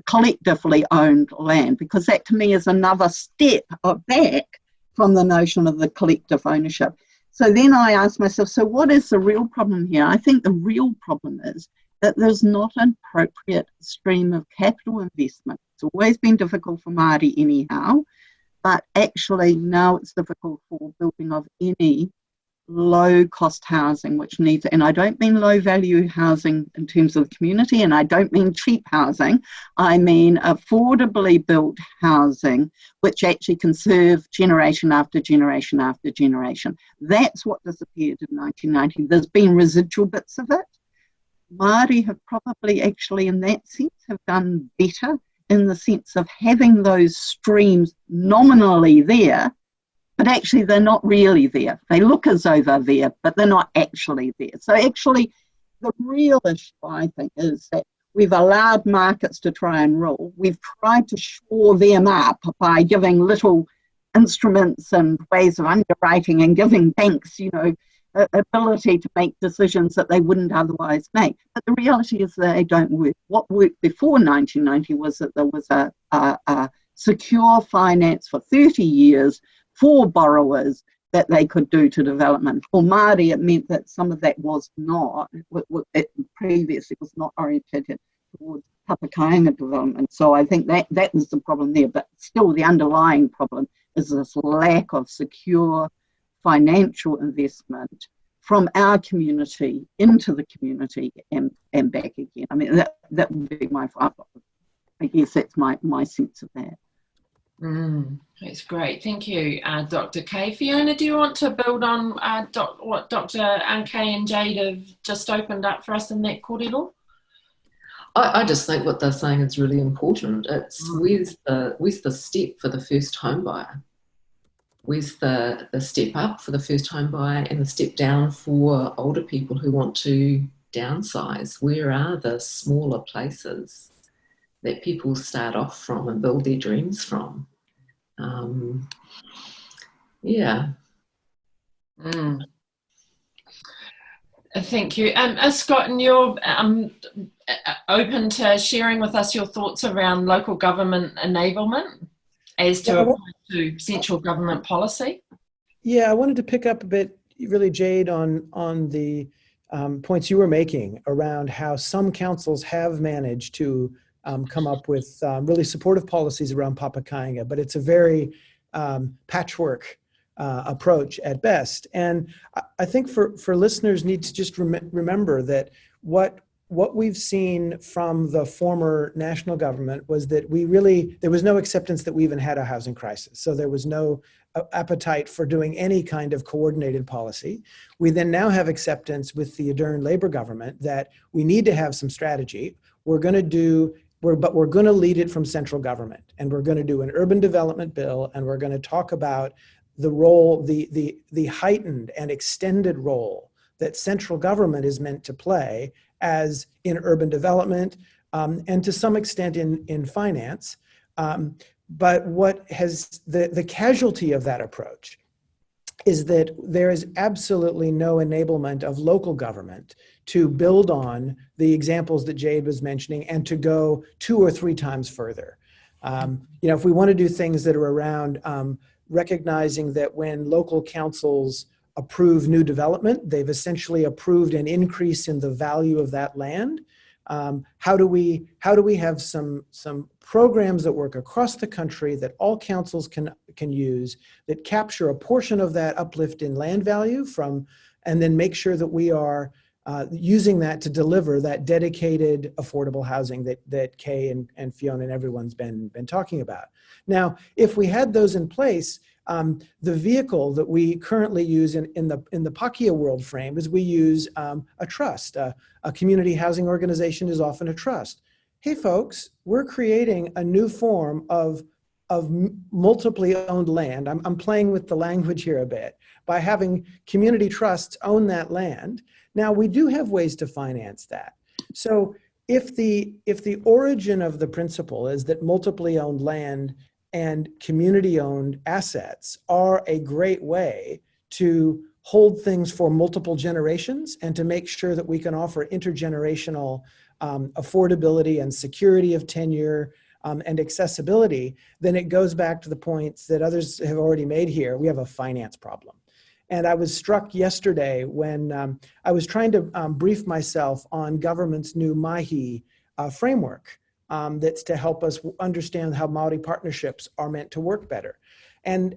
collectively owned land, because that to me is another step back from the notion of the collective ownership. So then I asked myself, so what is the real problem here? I think the real problem is that there's not an appropriate stream of capital investment. It's always been difficult for Māori anyhow, but actually now it's difficult for building of any low-cost housing, which needs, and I don't mean low-value housing in terms of the community, and I don't mean cheap housing, I mean affordably built housing, which actually can serve generation after generation after generation. That's what disappeared in 1990. There's been residual bits of it. Māori have probably actually, in that sense, have done better, in the sense of having those streams nominally there, but actually they're not really there. They look as though they're there, but they're not actually there. So actually the real issue, I think, is that we've allowed markets to try and rule. We've tried to shore them up by giving little instruments and ways of underwriting and giving banks, ability to make decisions that they wouldn't otherwise make. But the reality is they don't work. What worked before 1990 was that there was a secure finance for 30 years for borrowers that they could do to development. For Māori, it meant that some of that was not, it previously was not orientated towards Papakainga development. So I think that was the problem there. But still, the underlying problem is this lack of secure financial investment from our community into the community and back again. I mean, that would be I guess that's my sense of that. That's great. Thank you, Dr. Kay. Fiona, do you want to build on what Dr. Kay and Jade have just opened up for us in that kōrero? I just think what they're saying is really important. It's where's the step for the first home buyer? Where's the step up for the first home buyer and the step down for older people who want to downsize? Where are the smaller places that people start off from and build their dreams from? Thank you. Scott, and you're open to sharing with us your thoughts around local government enablement as to central government policy? Yeah, I wanted to pick up a bit, really, Jade, on the points you were making around how some councils have managed to come up with really supportive policies around Papakainga, but it's a very patchwork approach at best. And I think for listeners need to just remember that what we've seen from the former national government was that there was no acceptance that we even had a housing crisis. So there was no appetite for doing any kind of coordinated policy. We then now have acceptance with the Ardern Labour government that we need to have some strategy. But we're going to lead it from central government, and we're going to do an urban development bill, and we're going to talk about the role, the heightened and extended role that central government is meant to play as in urban development and to some extent in finance. But what has the casualty of that approach is that there is absolutely no enablement of local government to build on the examples that Jade was mentioning and to go 2 or 3 times further. If we want to do things that are around recognizing that when local councils approve new development, they've essentially approved an increase in the value of that land. How do we have some programs that work across the country that all councils can use that capture a portion of that uplift in land value and then make sure that we are using that to deliver that dedicated affordable housing that Kay and Fiona and everyone's been talking about. Now, if we had those in place, the vehicle that we currently use in the Pakia world frame is we use a trust. A community housing organization is often a trust. Hey folks, we're creating a new form of multiply owned land. I'm playing with the language here a bit by having community trusts own that land. Now we do have ways to finance that. So if the origin of the principle is that multiply owned land and community owned assets are a great way to hold things for multiple generations and to make sure that we can offer intergenerational affordability and security of tenure and accessibility, then it goes back to the points that others have already made here. We have a finance problem. And I was struck yesterday when I was trying to brief myself on government's new Mahi framework that's to help us understand how Maori partnerships are meant to work better. And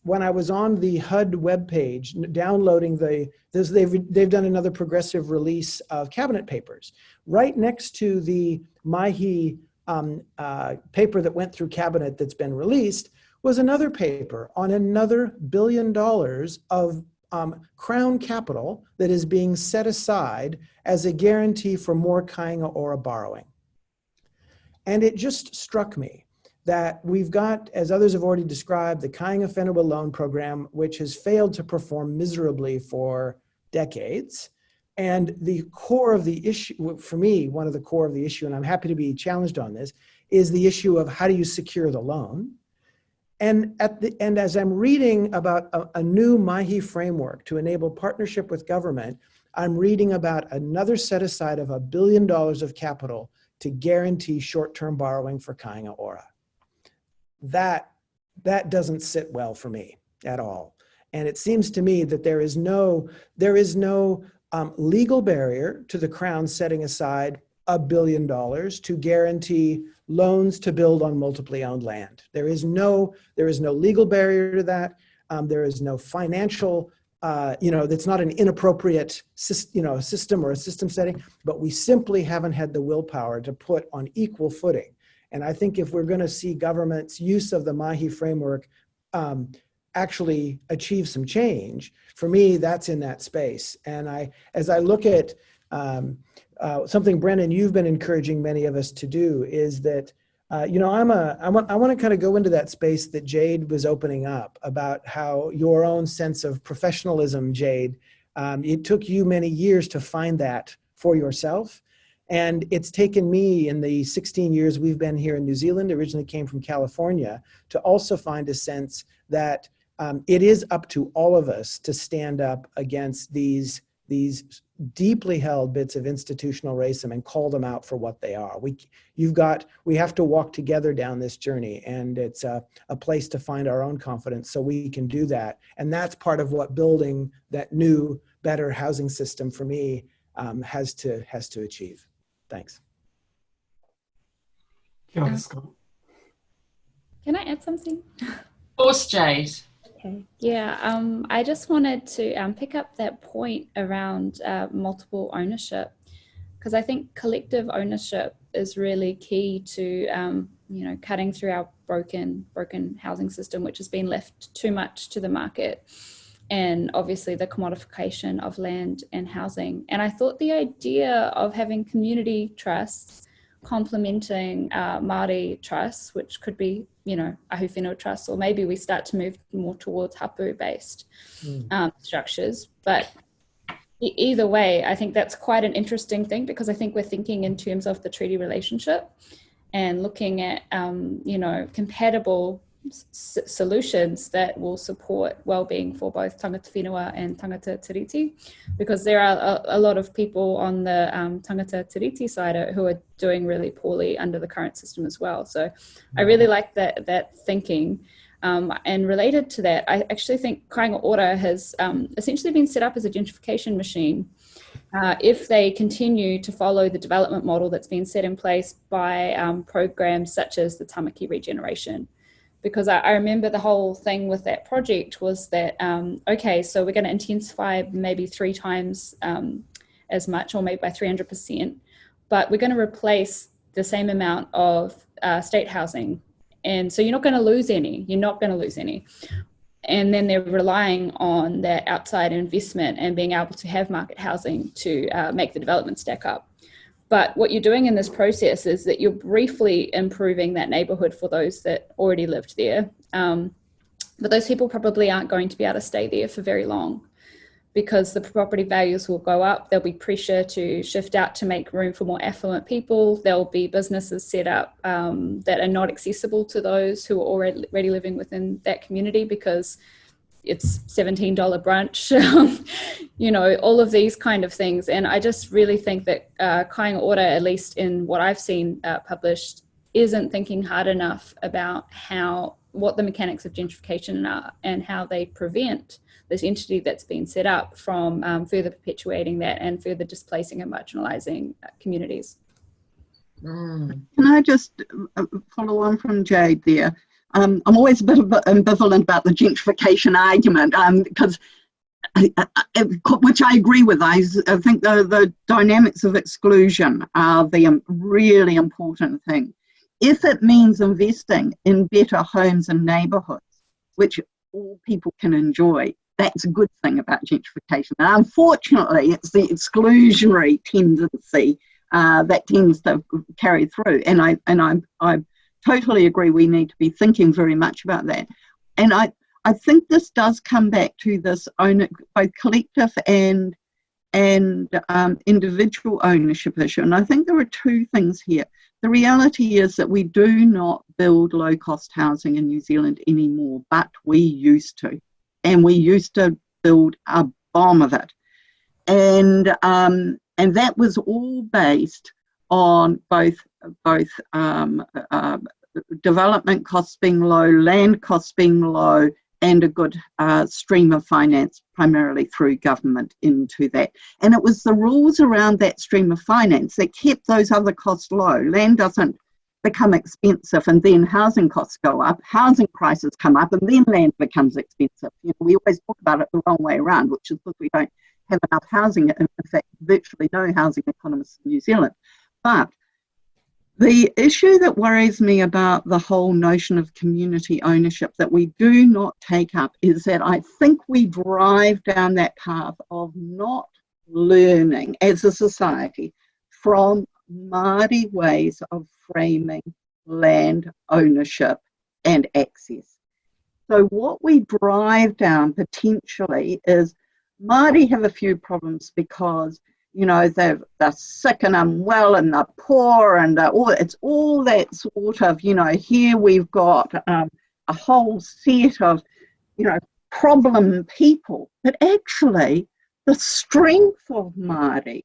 when I was on the HUD webpage, downloading they've done another progressive release of cabinet papers. Right next to the Mahi paper that went through cabinet that's been released was another paper on another $1 billion of Crown capital that is being set aside as a guarantee for more Kainga Ora borrowing. And it just struck me that we've got, as others have already described, the Kainga Whenua Loan Program, which has failed to perform miserably for decades. And the core of the issue, for me, one of the core of the issue, and I'm happy to be challenged on this, is the issue of how do you secure the loan? And as I'm reading about a new Mahi framework to enable partnership with government, I'm reading about another set aside of $1 billion of capital to guarantee short-term borrowing for Kainga Ora. That doesn't sit well for me at all. And it seems to me that there is no legal barrier to the Crown setting aside $1 billion to guarantee loans to build on multiply owned land. There is no legal barrier to that. There is no financial, that's not an inappropriate system or a system setting, but we simply haven't had the willpower to put on equal footing. And I think if we're going to see government's use of the Mahi framework actually achieve some change, for me, that's in that space. And as I look at something, Brennan, you've been encouraging many of us to do is that, I want to kind of go into that space that Jade was opening up about how your own sense of professionalism, Jade, it took you many years to find that for yourself. And it's taken me in the 16 years we've been here in New Zealand, originally came from California, to also find a sense that it is up to all of us to stand up against these deeply held bits of institutional racism and call them out for what they are. We have to walk together down this journey, and it's a place to find our own confidence so we can do that. And that's part of what building that new, better housing system for me has to achieve. Thanks. Can I add something? Of course, Jade. Okay. Yeah, I just wanted to pick up that point around multiple ownership, because I think collective ownership is really key to cutting through our broken housing system, which has been left too much to the market, and obviously the commodification of land and housing. And I thought the idea of having community trusts complementing Māori trusts, which could be, ahu whenua trusts, or maybe we start to move more towards hapu-based structures. But either way, I think that's quite an interesting thing, because I think we're thinking in terms of the treaty relationship and looking at, compatible solutions that will support well-being for both tangata whenua and tangata tiriti, because there are a lot of people on the tangata tiriti side who are doing really poorly under the current system as well. So I really like that thinking. And related to that, I actually think Kainga Ora has essentially been set up as a gentrification machine. If they continue to follow the development model that's been set in place by programs such as the Tamaki Regeneration. Because I remember the whole thing with that project was that, okay, so we're going to intensify maybe 3 times as much, or maybe by 300%, but we're going to replace the same amount of state housing. And so you're not going to lose any. And then they're relying on that outside investment and being able to have market housing to make the development stack up. But what you're doing in this process is that you're briefly improving that neighborhood for those that already lived there. But those people probably aren't going to be able to stay there for very long. because the property values will go up. There'll be pressure to shift out to make room for more affluent people. There'll be businesses set up that are not accessible to those who are already living within that community because it's $17 brunch, you know, all of these kind of things. And I just really think that Kāinga Ora, at least in what I've seen published, isn't thinking hard enough about what the mechanics of gentrification are and how they prevent this entity that's been set up from further perpetuating that and further displacing and marginalising communities. Can I just follow on from Jade there? I'm always a bit ambivalent about the gentrification argument because, which I agree with. I think the dynamics of exclusion are the really important thing. If it means investing in better homes and neighbourhoods, which all people can enjoy, that's a good thing about gentrification. And unfortunately, it's the exclusionary tendency that tends to carry through. And I totally agree. We need to be thinking very much about that. And I think this does come back to this both collective and individual ownership issue. And I think there are two things here. The reality is that we do not build low-cost housing in New Zealand anymore, but we used to. And we used to build a bomb of it. And that was all based on both development costs being low, land costs being low, and a good stream of finance, primarily through government, into that. And it was the rules around that stream of finance that kept those other costs low. Land doesn't become expensive and then housing costs go up, housing prices come up, and then land becomes expensive. You know, we always talk about it the wrong way around, which is because we don't have enough housing, in fact, virtually no housing economists in New Zealand. But the issue that worries me about the whole notion of community ownership that we do not take up is that I think we drive down that path of not learning as a society from Māori ways of framing land ownership and access. So what we drive down potentially is Māori have a few problems because, you know, they're sick and unwell and they're poor and it's all that sort of, you know, here we've got a whole set of, you know, problem people. But actually, the strength of Māori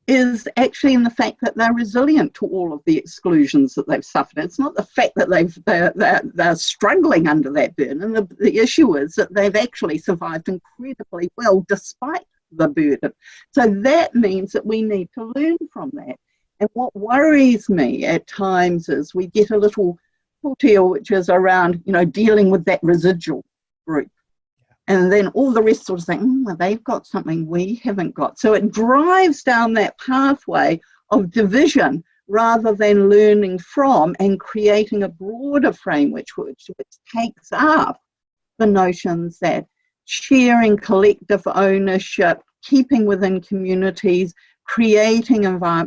is actually in the fact that they're resilient to all of the exclusions that they've suffered. It's not the fact that they're struggling under that burden. The issue is that they've actually survived incredibly well despite the burden. So that means that we need to learn from that. And what worries me at times is we get a little tortilla, which is around, you know, dealing with that residual group. And then all the rest sort of think, well, they've got something we haven't got. So it drives down that pathway of division rather than learning from and creating a broader framework which takes up the notions that sharing collective ownership, keeping within communities, creating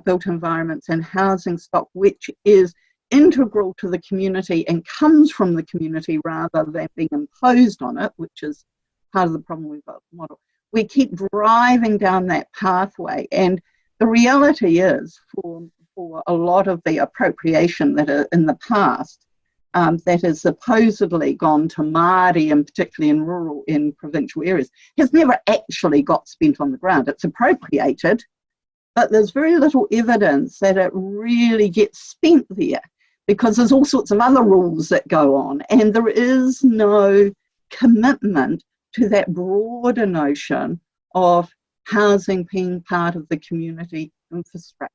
built environments and housing stock, which is integral to the community and comes from the community rather than being imposed on it, which is part of the problem we've got the model. We keep driving down that pathway, and the reality is for a lot of the appropriation that are in the past that has supposedly gone to Māori, and particularly in provincial areas, has never actually got spent on the ground. It's appropriated, but there's very little evidence that it really gets spent there because there's all sorts of other rules that go on, and there is no commitment to that broader notion of housing being part of the community infrastructure.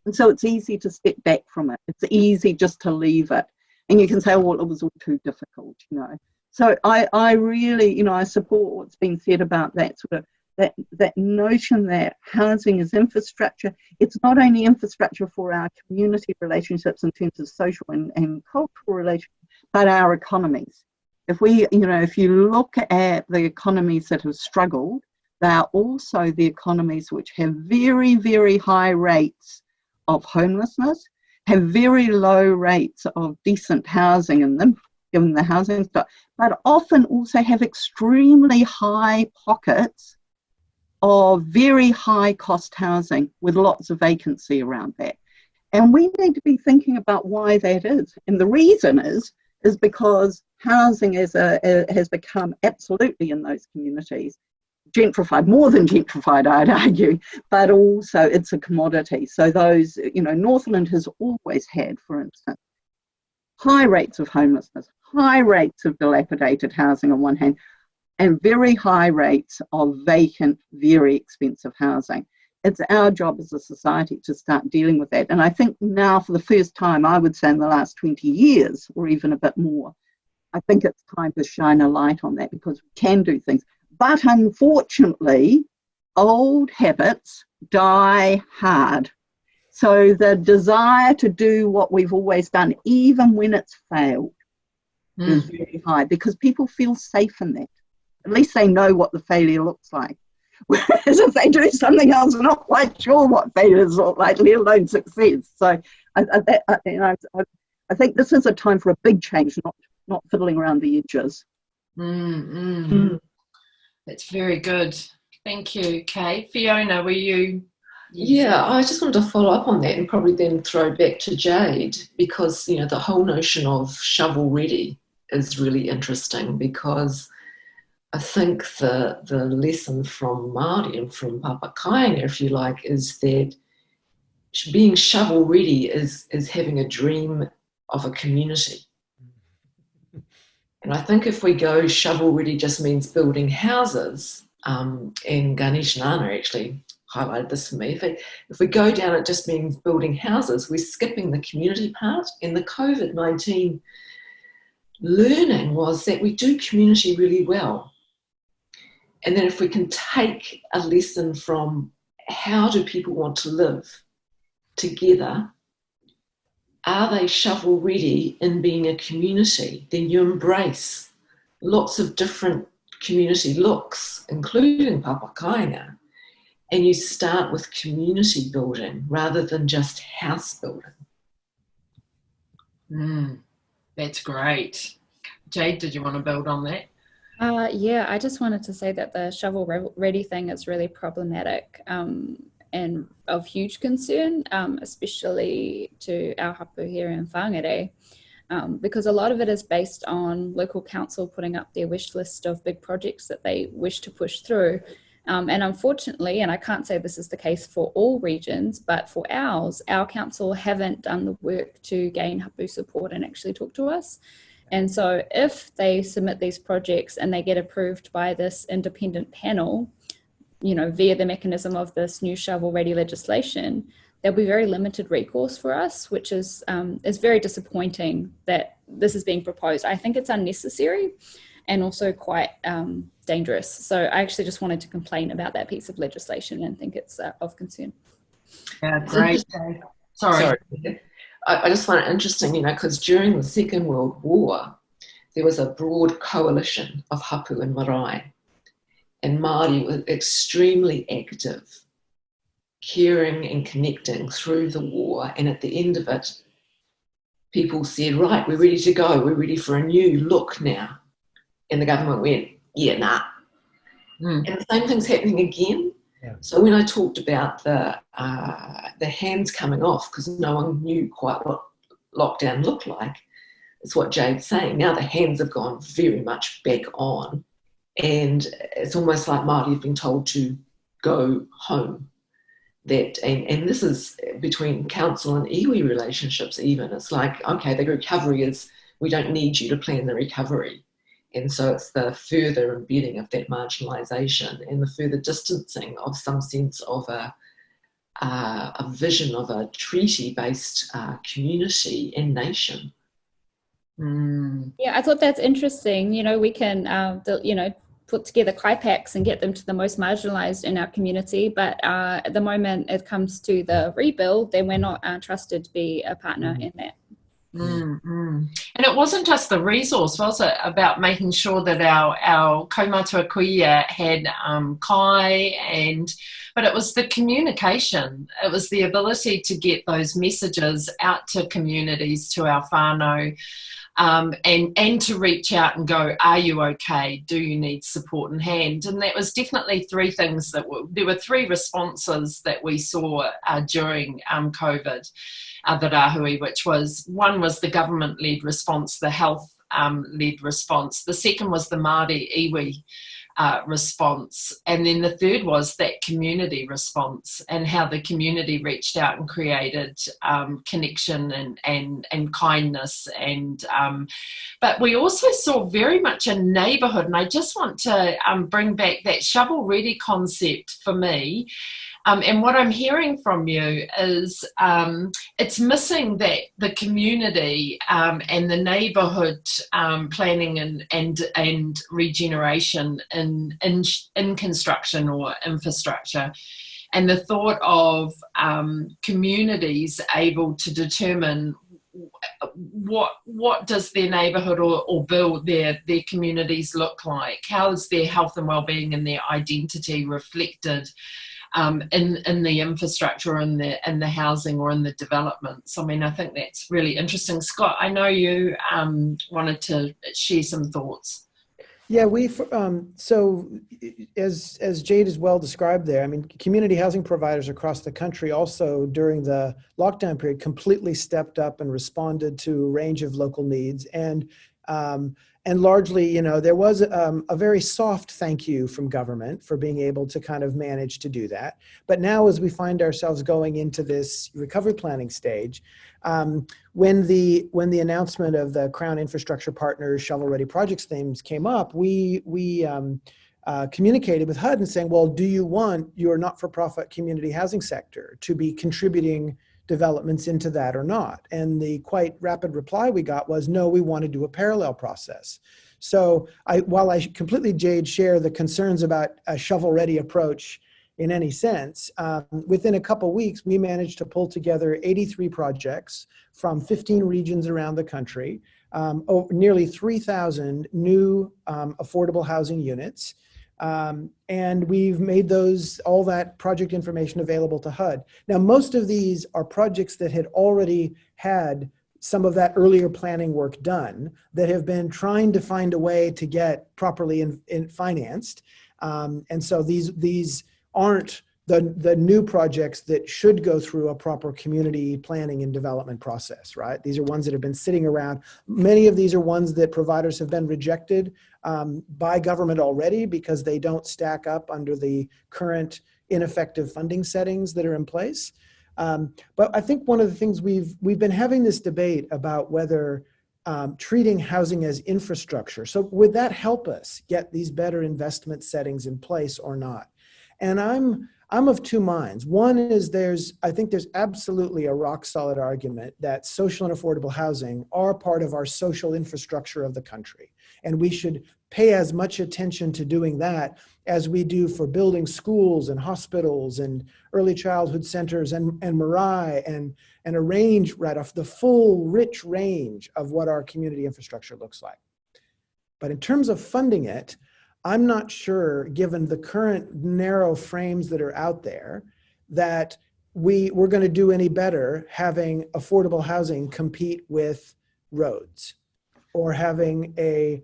And so it's easy to step back from it. It's easy just to leave it. And you can say, oh, well, it was all too difficult, you know. So I really, you know, I support what's been said about that sort of, that notion that housing is infrastructure. It's not only infrastructure for our community relationships in terms of social and cultural relations, but our economies. If you look at the economies that have struggled, they are also the economies which have very, very high rates of homelessness, have very low rates of decent housing in them, given the housing stock, but often also have extremely high pockets of very high cost housing with lots of vacancy around that. And we need to be thinking about why that is. And the reason is because housing has become absolutely in those communities gentrified, more than gentrified, I'd argue, but also it's a commodity. So those, Northland has always had, for instance, high rates of homelessness, high rates of dilapidated housing on one hand, and very high rates of vacant, very expensive housing. It's our job as a society to start dealing with that. And I think now, for the first time, I would say in the last 20 years, or even a bit more, I think it's time to shine a light on that, because we can do things. But unfortunately, old habits die hard. So the desire to do what we've always done, even when it's failed, is very high, because people feel safe in that. At least they know what the failure looks like. Whereas if they do something else, they're not quite sure what failures look like, let alone success. So I think this is a time for a big change, not fiddling around the edges. That's very good. Thank you, Kay. Fiona, were you? Yeah, I just wanted to follow up on that and probably then throw back to Jade, because, the whole notion of shovel ready is really interesting, because I think the lesson from Maori and from Papa Kāinga, if you like, is that being shovel ready is having a dream of a community. And I think if we go shovel ready just means building houses, and Ganesh Nana actually highlighted this for me, if we go down it just means building houses, we're skipping the community part. And the COVID-19 learning was that we do community really well. And then if we can take a lesson from how do people want to live together, are they shovel ready in being a community, then you embrace lots of different community looks, including Papa Kāinga, and you start with community building rather than just house building. That's great. Jade, did you want to build on that? Yeah, I just wanted to say that the shovel ready thing is really problematic and of huge concern, especially to our hapu here in Whangarei, because a lot of it is based on local council putting up their wish list of big projects that they wish to push through. And unfortunately, and I can't say this is the case for all regions, but for ours, our council haven't done the work to gain hapu support and actually talk to us. And so if they submit these projects and they get approved by this independent panel, via the mechanism of this new shovel-ready legislation, there'll be very limited recourse for us, which is very disappointing that this is being proposed. I think it's unnecessary and also quite dangerous. So I actually just wanted to complain about that piece of legislation and think it's of concern. Yeah, great. Sorry. I just find it interesting, because during the Second World War, there was a broad coalition of hapu and marae, and Māori were extremely active, caring and connecting through the war. And at the end of it, people said, right, we're ready to go. We're ready for a new look now. And the government went, yeah, nah. And the same thing's happening again. Yeah. So when I talked about the hands coming off, because no one knew quite what lockdown looked like, it's what Jade's saying. Now the hands have gone very much back on, and it's almost like Māori have been told to go home. And this is between council and iwi relationships even. It's like, okay, the recovery is, we don't need you to plan the recovery. And so it's the further embedding of that marginalisation and the further distancing of some sense of a vision of a treaty-based community and nation. Yeah, I thought that's interesting. We can, put together kaipaks and get them to the most marginalised in our community. But at the moment it comes to the rebuild, then we're not trusted to be a partner in that. And it wasn't just the resource, was it, about making sure that our kaumatua kuia had kai, but it was the communication. It was the ability to get those messages out to communities, to our whānau, and to reach out and go, are you okay? Do you need support in hand? And that was definitely three things there were three responses that we saw during COVID, the Rahui, which was, one was the government-led response, the health-led response. The second was the Maori iwi response. And then the third was that community response, and how the community reached out and created connection and kindness. And but we also saw very much a neighbourhood, and I just want to bring back that shovel-ready concept for me. And what I'm hearing from you is it's missing that the community and the neighbourhood planning and regeneration in construction or infrastructure, and the thought of communities able to determine what does their neighbourhood or build their communities look like? How is their health and well-being and their identity reflected in the infrastructure, in the housing, or in the developments? I mean, I think that's really interesting. Scott, I know you wanted to share some thoughts. Yeah, so as Jade has well described there, I mean, community housing providers across the country also during the lockdown period completely stepped up and responded to a range of local needs. And largely, you know, there was a very soft thank you from government for being able to kind of manage to do that. But now, as we find ourselves going into this recovery planning stage, when the announcement of the Crown Infrastructure Partners shovel-ready projects themes came up, we communicated with HUD and saying, well, do you want your not-for-profit community housing sector to be contributing developments into that or not? And the quite rapid reply we got was, no, we want to do a parallel process. So while I completely, Jade, share the concerns about a shovel-ready approach in any sense, within a couple weeks, we managed to pull together 83 projects from 15 regions around the country, nearly 3,000 new affordable housing units. And we've made all that project information available to HUD. Now, most of these are projects that had already had some of that earlier planning work done, that have been trying to find a way to get properly financed. And so these aren't the new projects that should go through a proper community planning and development process, right? These are ones that have been sitting around. Many of these are ones that providers have been rejected by government already because they don't stack up under the current ineffective funding settings that are in place. But I think one of the things we've been having this debate about whether treating housing as infrastructure. So would that help us get these better investment settings in place or not? And I'm of two minds. One is I think there's absolutely a rock solid argument that social and affordable housing are part of our social infrastructure of the country. And we should pay as much attention to doing that as we do for building schools and hospitals and early childhood centers and Maori and a range, right off the full rich range of what our community infrastructure looks like. But in terms of funding it, I'm not sure, given the current narrow frames that are out there, that we're going to do any better having affordable housing compete with roads, or having a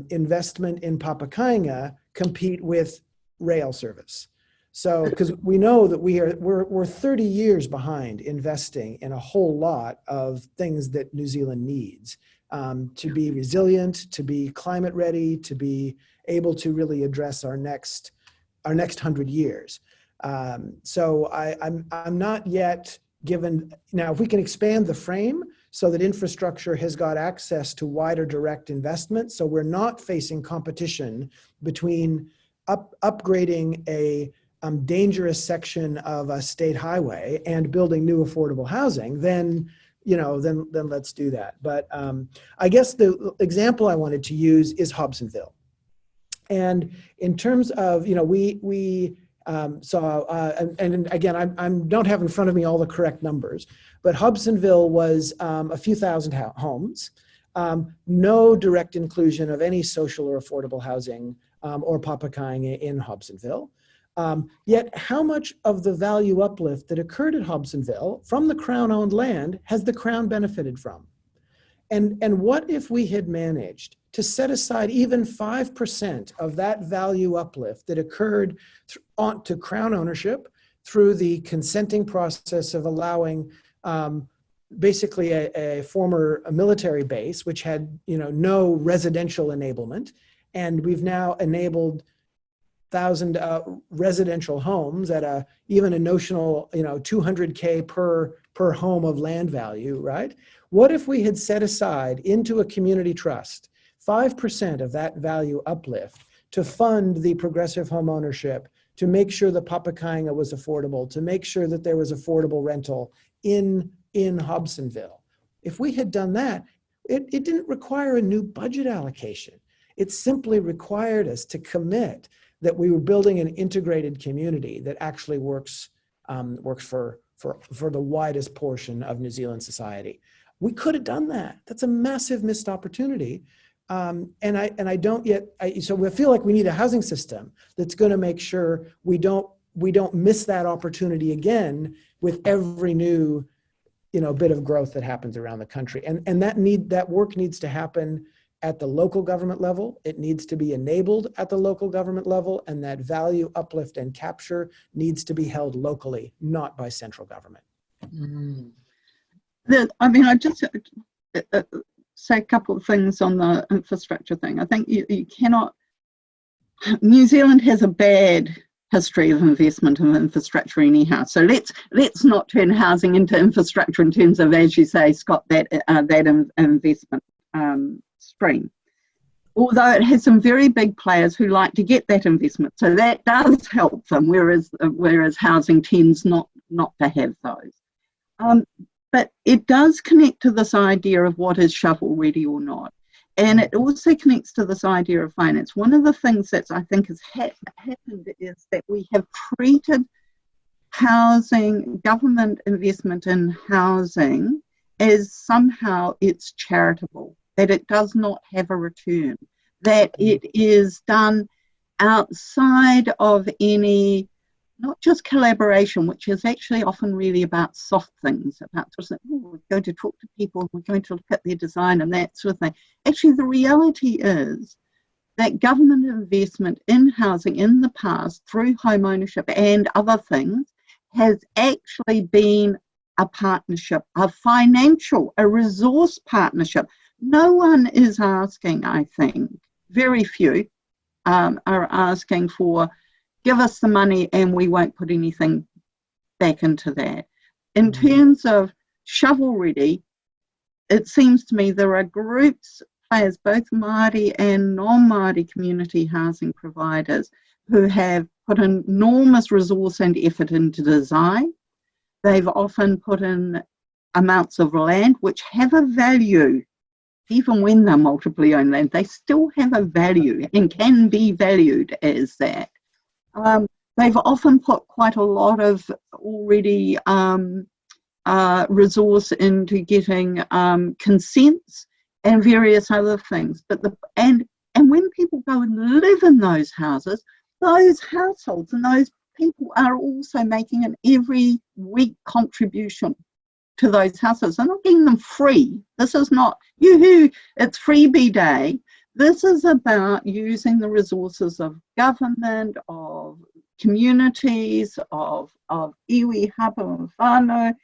investment in Papakainga compete with rail service. So, because we know that we're 30 years behind investing in a whole lot of things that New Zealand needs to be resilient, to be climate ready, to be able to really address our next 100 years. So I'm not yet given. Now, if we can expand the frame so that infrastructure has got access to wider direct investment, so we're not facing competition between upgrading a dangerous section of a state highway and building new affordable housing, then let's do that. But I guess the example I wanted to use is Hobsonville. And in terms of, we saw, and again, I don't have in front of me all the correct numbers, but Hobsonville was a few thousand homes, no direct inclusion of any social or affordable housing or Papakainga in Hobsonville. Yet how much of the value uplift that occurred at Hobsonville from the Crown-owned land has the Crown benefited from? And what if we had managed to set aside even 5% of that value uplift that occurred to Crown ownership through the consenting process of allowing basically a former military base, which had no residential enablement, and we've now enabled 1,000 residential homes at even a notional $200K per home of land value, right? What if we had set aside into a community trust 5% of that value uplift to fund the progressive home ownership, to make sure the Papakainga was affordable, to make sure that there was affordable rental in Hobsonville? If we had done that, it didn't require a new budget allocation. It simply required us to commit that we were building an integrated community that actually works for the widest portion of New Zealand society. We could have done that. That's a massive missed opportunity. So we feel like we need a housing system that's going to make sure we don't miss that opportunity again with every new bit of growth that happens around the country. And that work needs to happen at the local government level. It needs to be enabled at the local government level, and that value uplift and capture needs to be held locally, not by central government. Mm. I just say a couple of things on the infrastructure thing. I think you cannot. New Zealand has a bad history of investment in infrastructure anyhow. So let's not turn housing into infrastructure in terms of, as you say, Scott, that investment stream. Although it has some very big players who like to get that investment, so that does help them. Whereas housing tends not to have those. But it does connect to this idea of what is shovel ready or not. And it also connects to this idea of finance. One of the things that I think has happened is that we have treated housing, government investment in housing, as somehow it's charitable, that it does not have a return, that it is done outside of any, not just collaboration, which is actually often really about soft things, about sort of, we're going to talk to people, we're going to look at their design and that sort of thing. Actually, the reality is that government investment in housing in the past through home ownership and other things has actually been a partnership, a resource partnership. No one is asking, I think, very few are asking for, give us the money and we won't put anything back into that. In terms of shovel ready, it seems to me there are groups, players, both Māori and non-Māori community housing providers, who have put enormous resource and effort into design. They've often put in amounts of land which have a value. Even when they're multiply owned land, they still have a value and can be valued as that. They've often put quite a lot of already resource into getting consents and various other things. But and when people go and live in those houses, those households and those people are also making an every week contribution to those houses. They're not getting them free. This is not, yoo-hoo, it's freebie day. This is about using the resources of government, of communities, of iwi, hapa and whānau,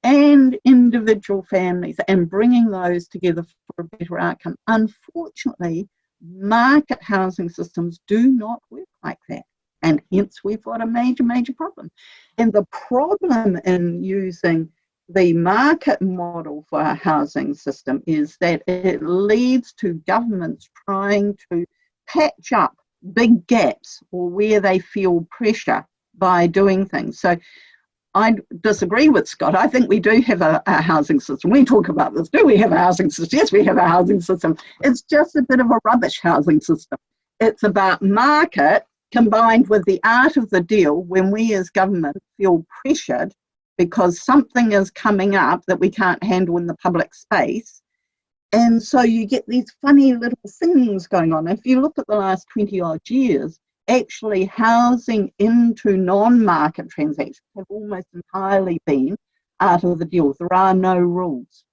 and individual families, and bringing those together for a better outcome. Unfortunately, market housing systems do not work like that. And hence we've got a major, major problem. And the problem in using the market model for our housing system is that it leads to governments trying to patch up big gaps or where they feel pressure by doing things. So I disagree with Scott. I think we do have a housing system. We talk about this. Do we have a housing system? Yes, we have a housing system. It's just a bit of a rubbish housing system. It's about market combined with the art of the deal when we as government feel pressured because something is coming up that we can't handle in the public space. And so you get these funny little things going on. If you look at the last 20 odd years, actually housing into non-market transactions have almost entirely been out of the deal. There are no rules.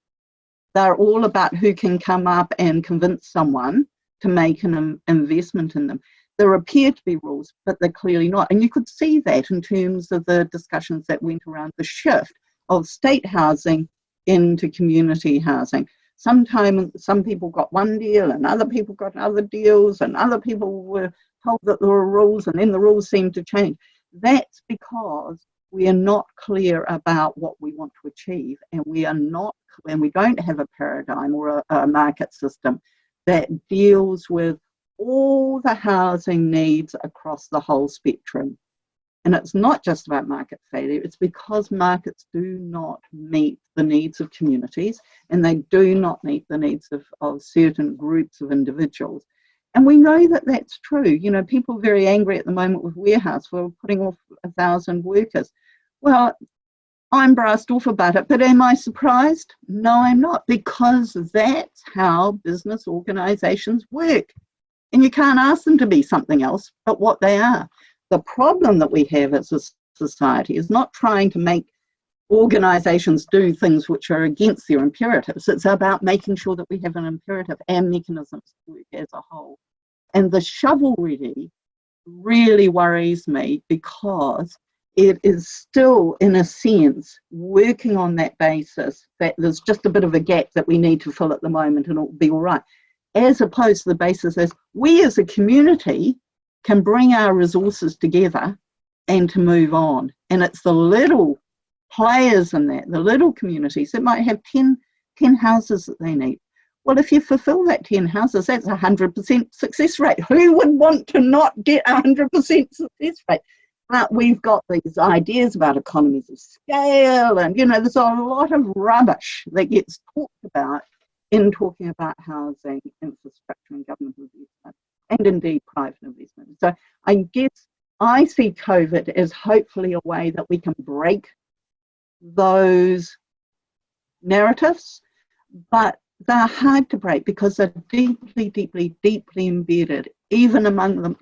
They're all about who can come up and convince someone to make an investment in them. There appear to be rules, but they're clearly not. And you could see that in terms of the discussions that went around the shift of state housing into community housing. Sometimes some people got one deal and other people got other deals, and other people were told that there were rules, and then the rules seemed to change. That's because we are not clear about what we want to achieve, and we don't have a paradigm or a market system that deals with all the housing needs across the whole spectrum. And it's not just about market failure, it's because markets do not meet the needs of communities, and they do not meet the needs of certain groups of individuals. And we know that that's true. You know, people are very angry at the moment with Warehouse for putting off 1,000 workers. Well, I'm brassed off about it, but am I surprised? No, I'm not, because that's how business organisations work. And you can't ask them to be something else but what they are. The problem that we have as a society is not trying to make organisations do things which are against their imperatives. It's about making sure that we have an imperative and mechanisms to work as a whole. And the shovel ready really worries me, because it is still, in a sense, working on that basis that there's just a bit of a gap that we need to fill at the moment and it'll be all right, as opposed to the basis as we as a community can bring our resources together and to move on. And it's the little players in that, the little communities that might have 10 houses that they need. Well, if you fulfill that 10 houses, that's 100% success rate. Who would want to not get 100% success rate? But we've got these ideas about economies of scale, and, you know, there's a lot of rubbish that gets talked about in talking about housing, infrastructure and government investment, and indeed private investment. So I guess I see COVID as hopefully a way that we can break those narratives, but they're hard to break because they're deeply, deeply, deeply embedded, even among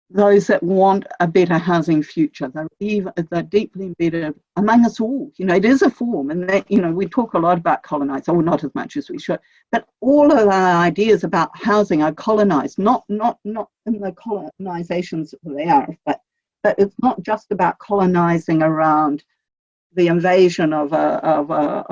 those that want a better housing future. They're deeply embedded among us all. You know, it is a form, and that, you know, we talk a lot about colonised, or not as much as we should, but all of our ideas about housing are colonised, not in the colonisations they are, but it's not just about colonising around the invasion of a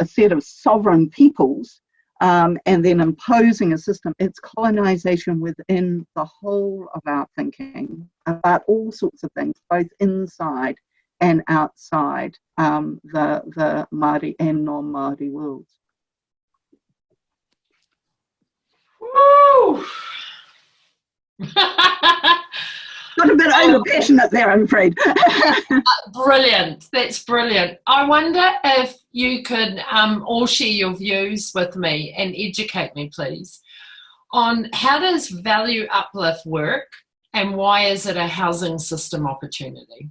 set of sovereign peoples, and then imposing a system. It's colonization within the whole of our thinking about all sorts of things, both inside and outside the Māori and non-Māori worlds. Woo! Got a bit over passionate there, I'm afraid. Brilliant. That's brilliant. I wonder if you could all share your views with me and educate me, please, on how does value uplift work and why is it a housing system opportunity?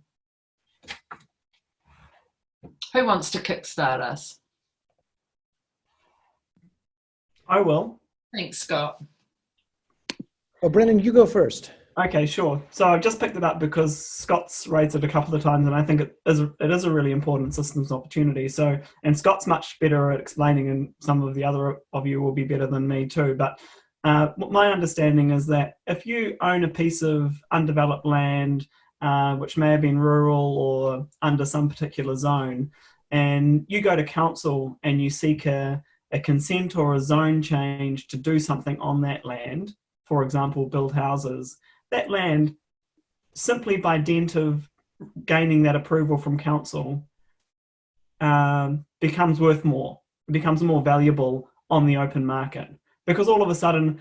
Who wants to kickstart us? I will. Thanks, Scott. Well, Brennan, you go first. Okay, sure. So I've just picked it up because Scott's raised it a couple of times, and I think it is a really important systems opportunity. So, and Scott's much better at explaining, and some of the other of you will be better than me too. But my understanding is that if you own a piece of undeveloped land, which may have been rural or under some particular zone, and you go to council and you seek a consent or a zone change to do something on that land, for example, build houses, that land, simply by dint of gaining that approval from council, becomes worth more. It becomes more valuable on the open market because all of a sudden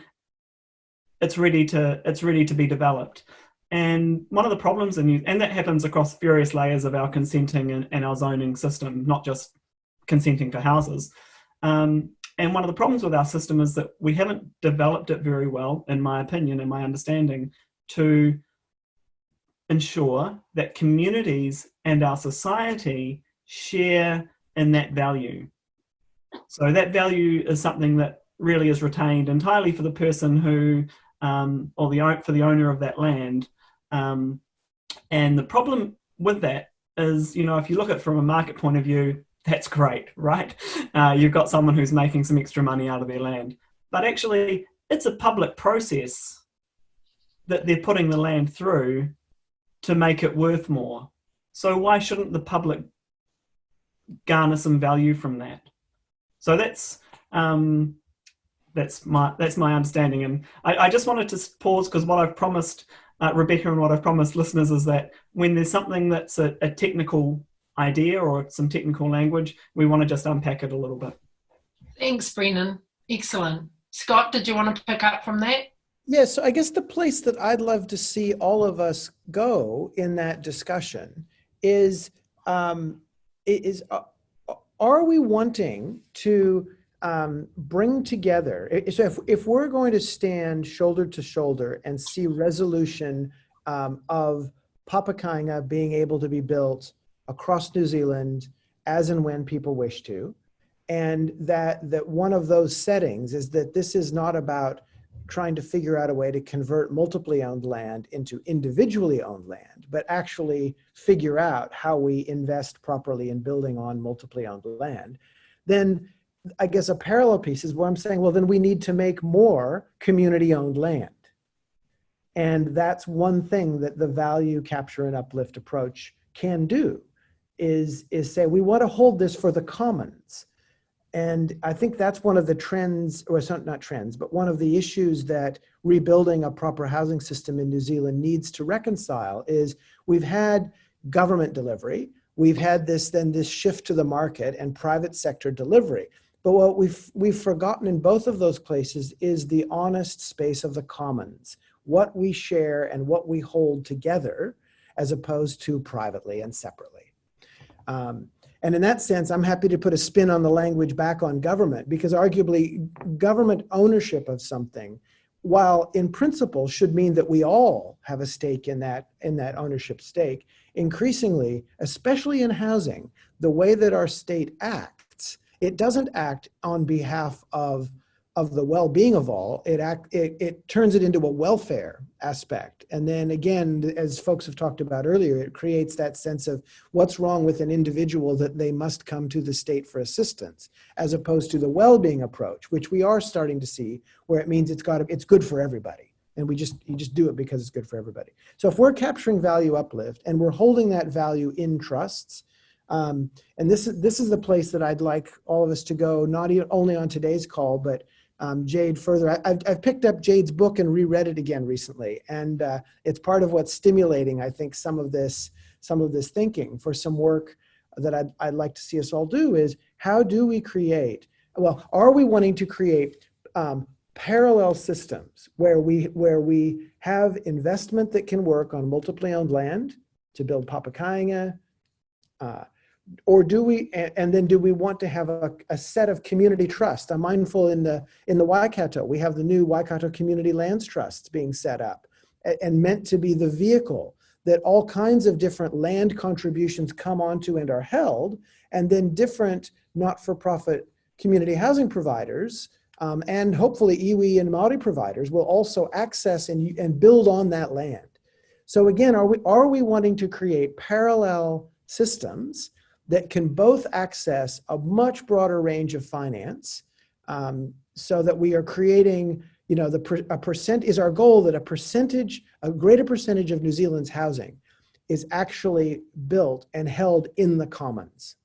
it's ready to be developed. And one of the problems and that happens across various layers of our consenting and our zoning system, not just consenting for houses. And one of the problems with our system is that we haven't developed it very well, in my opinion and my understanding, to ensure that communities and our society share in that value. So that value is something that really is retained entirely for the person who, for the owner of that land. And the problem with that is, you know, if you look at it from a market point of view, that's great, right? You've got someone who's making some extra money out of their land. But actually, it's a public process that they're putting the land through to make it worth more. So why shouldn't the public garner some value from that? So that's my understanding. And I just wanted to pause, because what I've promised Rebecca and what I've promised listeners is that when there's something that's a technical idea or some technical language, we want to just unpack it a little bit. Thanks, Brennan. Excellent. Scott, did you want to pick up from that? Yes, so I guess the place that I'd love to see all of us go in that discussion is are we wanting to bring together, so if we're going to stand shoulder to shoulder and see resolution of Papakainga being able to be built across New Zealand as and when people wish to, and that one of those settings is that this is not about trying to figure out a way to convert multiply owned land into individually owned land, but actually figure out how we invest properly in building on multiply owned land, then I guess a parallel piece is where I'm saying, well, then we need to make more community owned land. And that's one thing that the value capture and uplift approach can do, is say, we want to hold this for the commons. And I think that's one of the trends, or it's not trends, but one of the issues that rebuilding a proper housing system in New Zealand needs to reconcile is we've had government delivery, we've had this shift to the market and private sector delivery. But what we've forgotten in both of those places is the honest space of the commons, what we share and what we hold together, as opposed to privately and separately. And in that sense, I'm happy to put a spin on the language back on government, because arguably government ownership of something, while in principle should mean that we all have a stake in that ownership stake, increasingly, especially in housing, the way that our state acts, it doesn't act on behalf of the well-being of all. It turns it into a welfare aspect. And then again, as folks have talked about earlier, it creates that sense of what's wrong with an individual that they must come to the state for assistance, as opposed to the well-being approach, which we are starting to see, where it means it's good for everybody. And you just do it because it's good for everybody. So if we're capturing value uplift and we're holding that value in trusts, and this is the place that I'd like all of us to go, not only on today's call, but Jade further. I've picked up Jade's book and reread it again recently, and it's part of what's stimulating, I think, some of this thinking for some work that I'd like to see us all do. Is how do we create? Well, are we wanting to create parallel systems where we have investment that can work on multiply owned land to build Papakainga? Or do we, and then do we want to have a set of community trusts? I'm mindful in the Waikato, we have the new Waikato Community Lands Trusts being set up and meant to be the vehicle that all kinds of different land contributions come onto and are held, and then different not-for-profit community housing providers and hopefully iwi and Maori providers will also access and build on that land. So again, are we wanting to create parallel systems that can both access a much broader range of finance, so that we are creating, is our goal that a greater percentage of New Zealand's housing is actually built and held in the commons.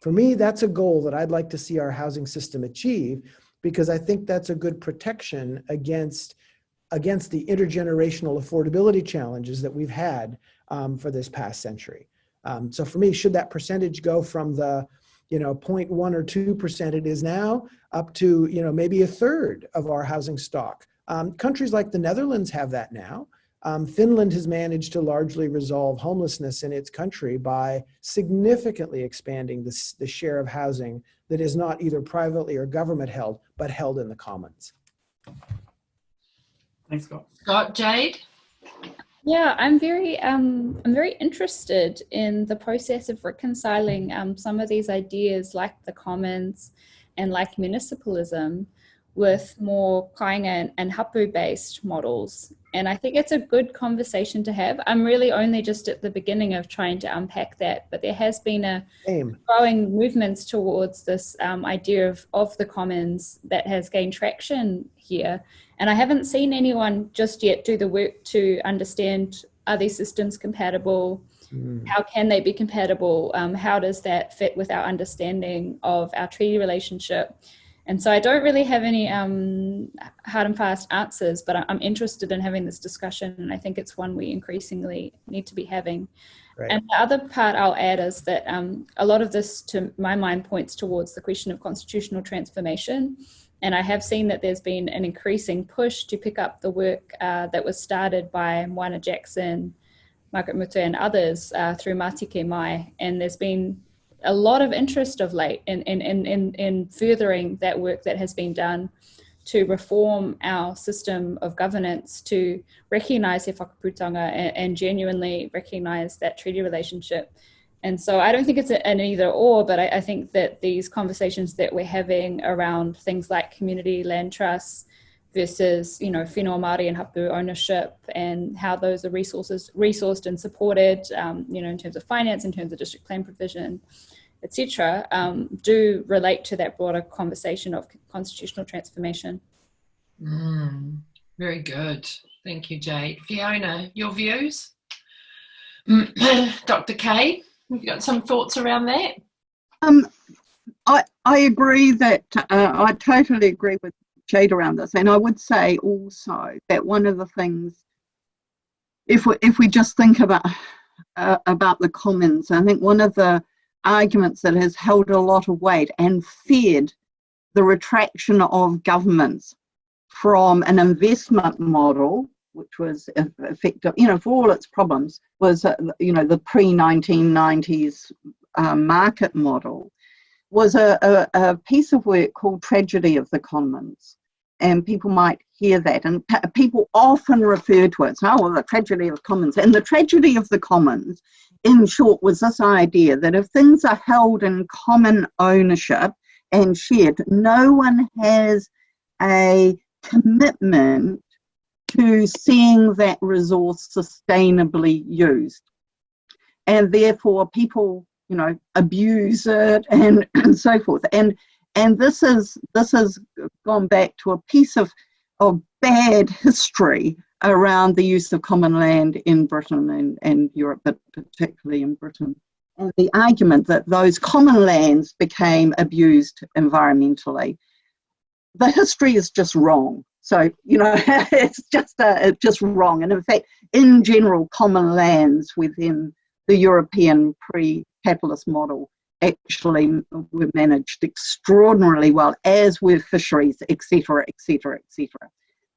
For me, that's a goal that I'd like to see our housing system achieve, because I think that's a good protection against the intergenerational affordability challenges that we've had for this past century. So for me, should that percentage go from the 0.1 or 2% it is now up to maybe a third of our housing stock? Countries like the Netherlands have that now. Finland has managed to largely resolve homelessness in its country by significantly expanding the share of housing that is not either privately or government held, but held in the commons. Thanks, Scott. Scott, Jade? Yeah, I'm very interested in the process of reconciling some of these ideas, like the commons and like municipalism, with more kāinga and hapu-based models. And I think it's a good conversation to have. I'm really only just at the beginning of trying to unpack that, but there has been a growing movements towards this idea of the commons that has gained traction here. And I haven't seen anyone just yet do the work to understand, are these systems compatible? How can they be compatible? How does that fit with our understanding of our treaty relationship? And so I don't really have any hard and fast answers, but I'm interested in having this discussion, and I think it's one we increasingly need to be having. Right. And the other part I'll add is that a lot of this, to my mind, points towards the question of constitutional transformation. And I have seen that there's been an increasing push to pick up the work that was started by Moana Jackson, Margaret Mutu and others through Matike Mai. And there's been a lot of interest of late in furthering that work that has been done to reform our system of governance, to recognise he whakaputanga and genuinely recognise that treaty relationship. And so I don't think it's an either or, but I think that these conversations that we're having around things like community land trusts versus, you know, whenua Māori and hapu ownership, and how those are resourced and supported, you know, in terms of finance, in terms of district plan provision, etc., do relate to that broader conversation of constitutional transformation. Very good. Thank you, Jade. Fiona, your views? Dr. Kay, have you got some thoughts around that? I agree that, I totally agree with Jade around this. And I would say also that one of the things, if we just think about the commons, I think one of the arguments that has held a lot of weight and feared the retraction of governments from an investment model, which was effective, you know, for all its problems, was, you know, the pre-1990s market model, was a piece of work called Tragedy of the Commons. And people might hear that, and people often refer to it, so, oh, well, the tragedy of the commons. And the tragedy of the commons, in short, was this idea that if things are held in common ownership and shared, no one has a commitment to seeing that resource sustainably used. And therefore people, you know, abuse it and so forth. And this has gone back to a piece of bad history around the use of common land in Britain and Europe, but particularly in Britain. And the argument that those common lands became abused environmentally. The history is just wrong. So, you know, it's just wrong. And in fact, in general, common lands within the European pre-capitalist model actually were managed extraordinarily well, as were fisheries, etc., etc., etc.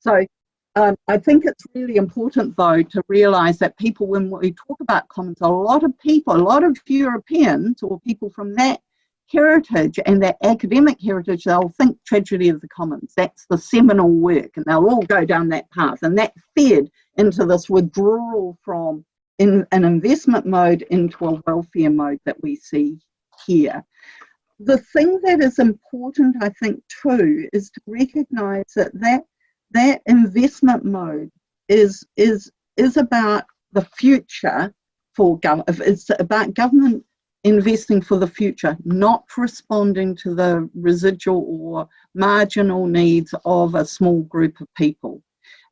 So I think it's really important, though, to realise that people, when we talk about commons, a lot of Europeans or people from that heritage and that academic heritage, they'll think Tragedy of the Commons. That's the seminal work, and they'll all go down that path. And that fed into this withdrawal from an investment mode into a welfare mode that we see here. The thing that is important, I think, too, is to recognise that investment mode is about the future for government. It's about government investing for the future, not responding to the residual or marginal needs of a small group of people.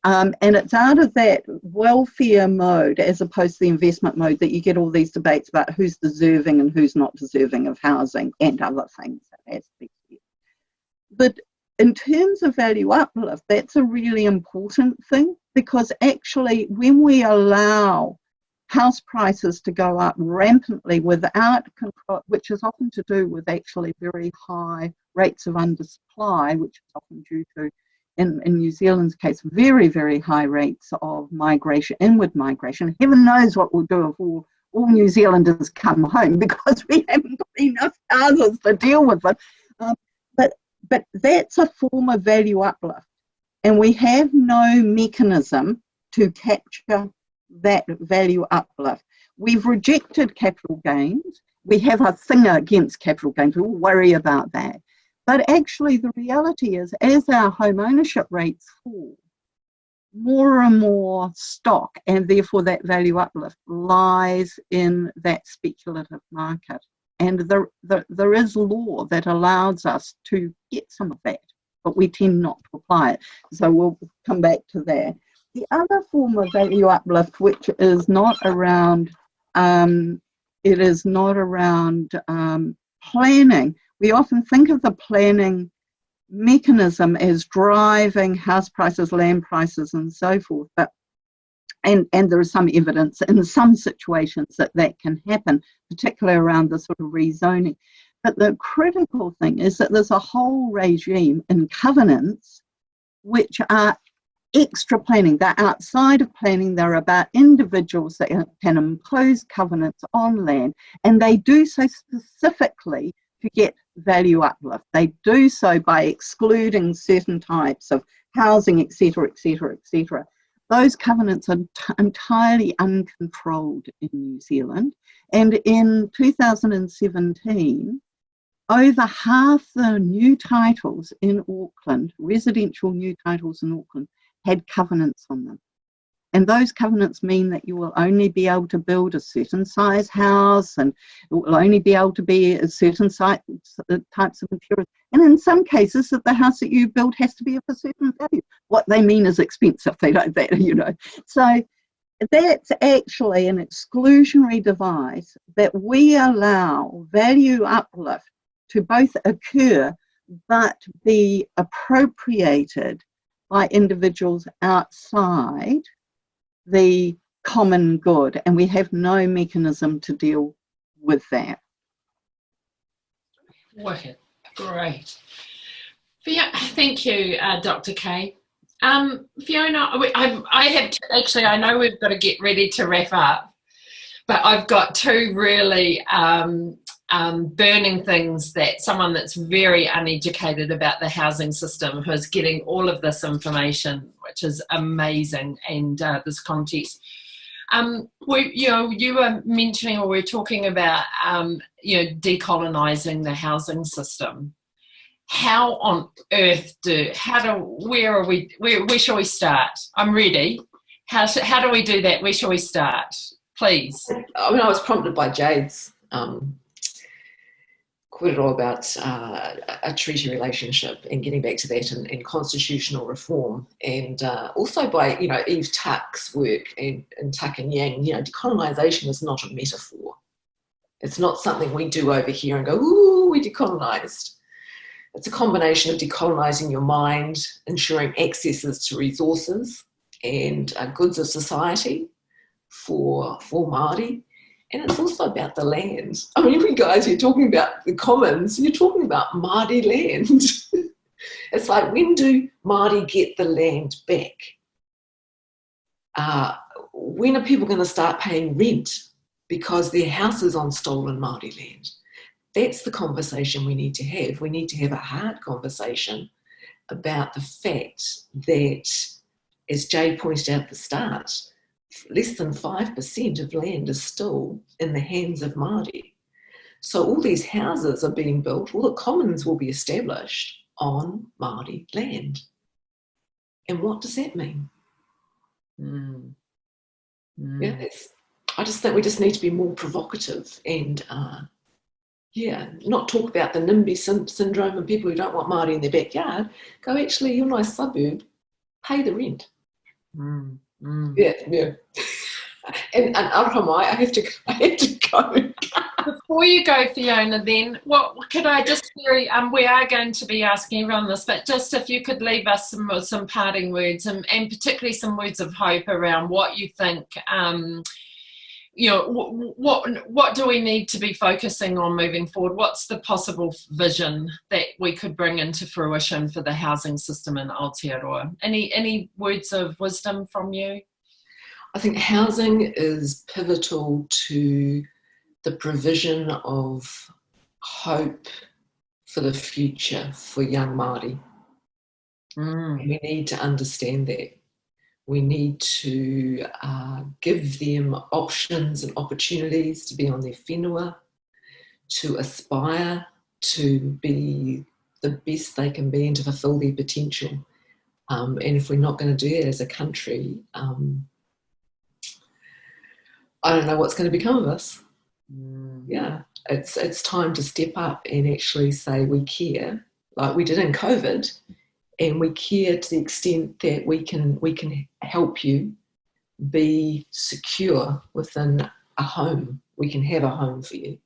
And it's out of that welfare mode, as opposed to the investment mode, that you get all these debates about who's deserving and who's not deserving of housing and other things. But in terms of value uplift, that's a really important thing, because actually when we allow house prices to go up rampantly without control, which is often to do with actually very high rates of undersupply, which is often due to, in New Zealand's case, very, very high rates of migration, inward migration. Heaven knows what we'll do if all New Zealanders come home, because we haven't got enough houses to deal with it. But that's a form of value uplift. And we have no mechanism to capture that value uplift. We've rejected capital gains. We have a thing against capital gains. We all worry about that. But actually the reality is, as our home ownership rates fall, more and more stock, and therefore that value uplift, lies in that speculative market. And there is law that allows us to get some of that, but we tend not to apply it. So we'll come back to that. The other form of value uplift, which is not around, planning. We often think of the planning mechanism as driving house prices, land prices, and so forth. But and there is some evidence in some situations that can happen, particularly around the sort of rezoning. But the critical thing is that there's a whole regime in covenants which are extra planning. They're outside of planning. They're about individuals that can impose covenants on land, and they do so specifically to get value uplift. They do so by excluding certain types of housing, etc., etc., etc. Those covenants are entirely uncontrolled in New Zealand, and in 2017, over half the new titles in Auckland, residential new titles in Auckland, had covenants on them. And those covenants mean that you will only be able to build a certain size house, and it will only be able to be a certain types of materials. And in some cases, that the house that you build has to be of a certain value. What they mean is expensive. They don't that, you know. So that's actually an exclusionary device that we allow value uplift to both occur but be appropriated by individuals outside the common good, and we have no mechanism to deal with that. Wicked. Great. Thank you, Dr. Kay. Fiona, I know we've got to get ready to wrap up, but I've got two really burning things that someone that's very uneducated about the housing system, who's getting all of this information, which is amazing, and this context. You were mentioning, or we're talking about, decolonising the housing system. How on earth where shall we start? I'm ready. How do we do that? Where shall we start? Please. I mean, I was prompted by Jade's all about a treaty relationship and getting back to that in constitutional reform, and also by Eve Tuck's work in Tuck and Yang. Decolonisation is not a metaphor. It's not something we do over here and go, ooh, we decolonised. It's a combination of decolonising your mind, ensuring accesses to resources and goods of society for Māori. And it's also about the land. I mean, you guys, you're talking about the commons, you're talking about Māori land. It's like, when do Māori get the land back? When are people going to start paying rent because their house is on stolen Māori land? That's the conversation we need to have. We need to have a hard conversation about the fact that, as Jade pointed out at the start, less than 5% of land is still in the hands of Māori. So all these houses are being built, all the commons will be established on Māori land. And what does that mean? Yeah, I just think we just need to be more provocative and not talk about the NIMBY syndrome and people who don't want Māori in their backyard. Go, actually, your nice suburb, pay the rent. Yeah. And Aotearoa, I have to go. Before you go, Fiona, then, what could I just we are going to be asking everyone this, but just if you could leave us some parting words, and particularly some words of hope around what you think, what do we need to be focusing on moving forward? What's the possible vision that we could bring into fruition for the housing system in Aotearoa? Any words of wisdom from you? I think housing is pivotal to the provision of hope for the future for young Māori. We need to understand that. We need to give them options and opportunities to be on their whenua, to aspire to be the best they can be and to fulfil their potential. And if we're not going to do that as a country, I don't know what's going to become of us. Yeah, it's time to step up and actually say we care, like we did in COVID, and we care to the extent that we can help you be secure within a home. We can have a home for you.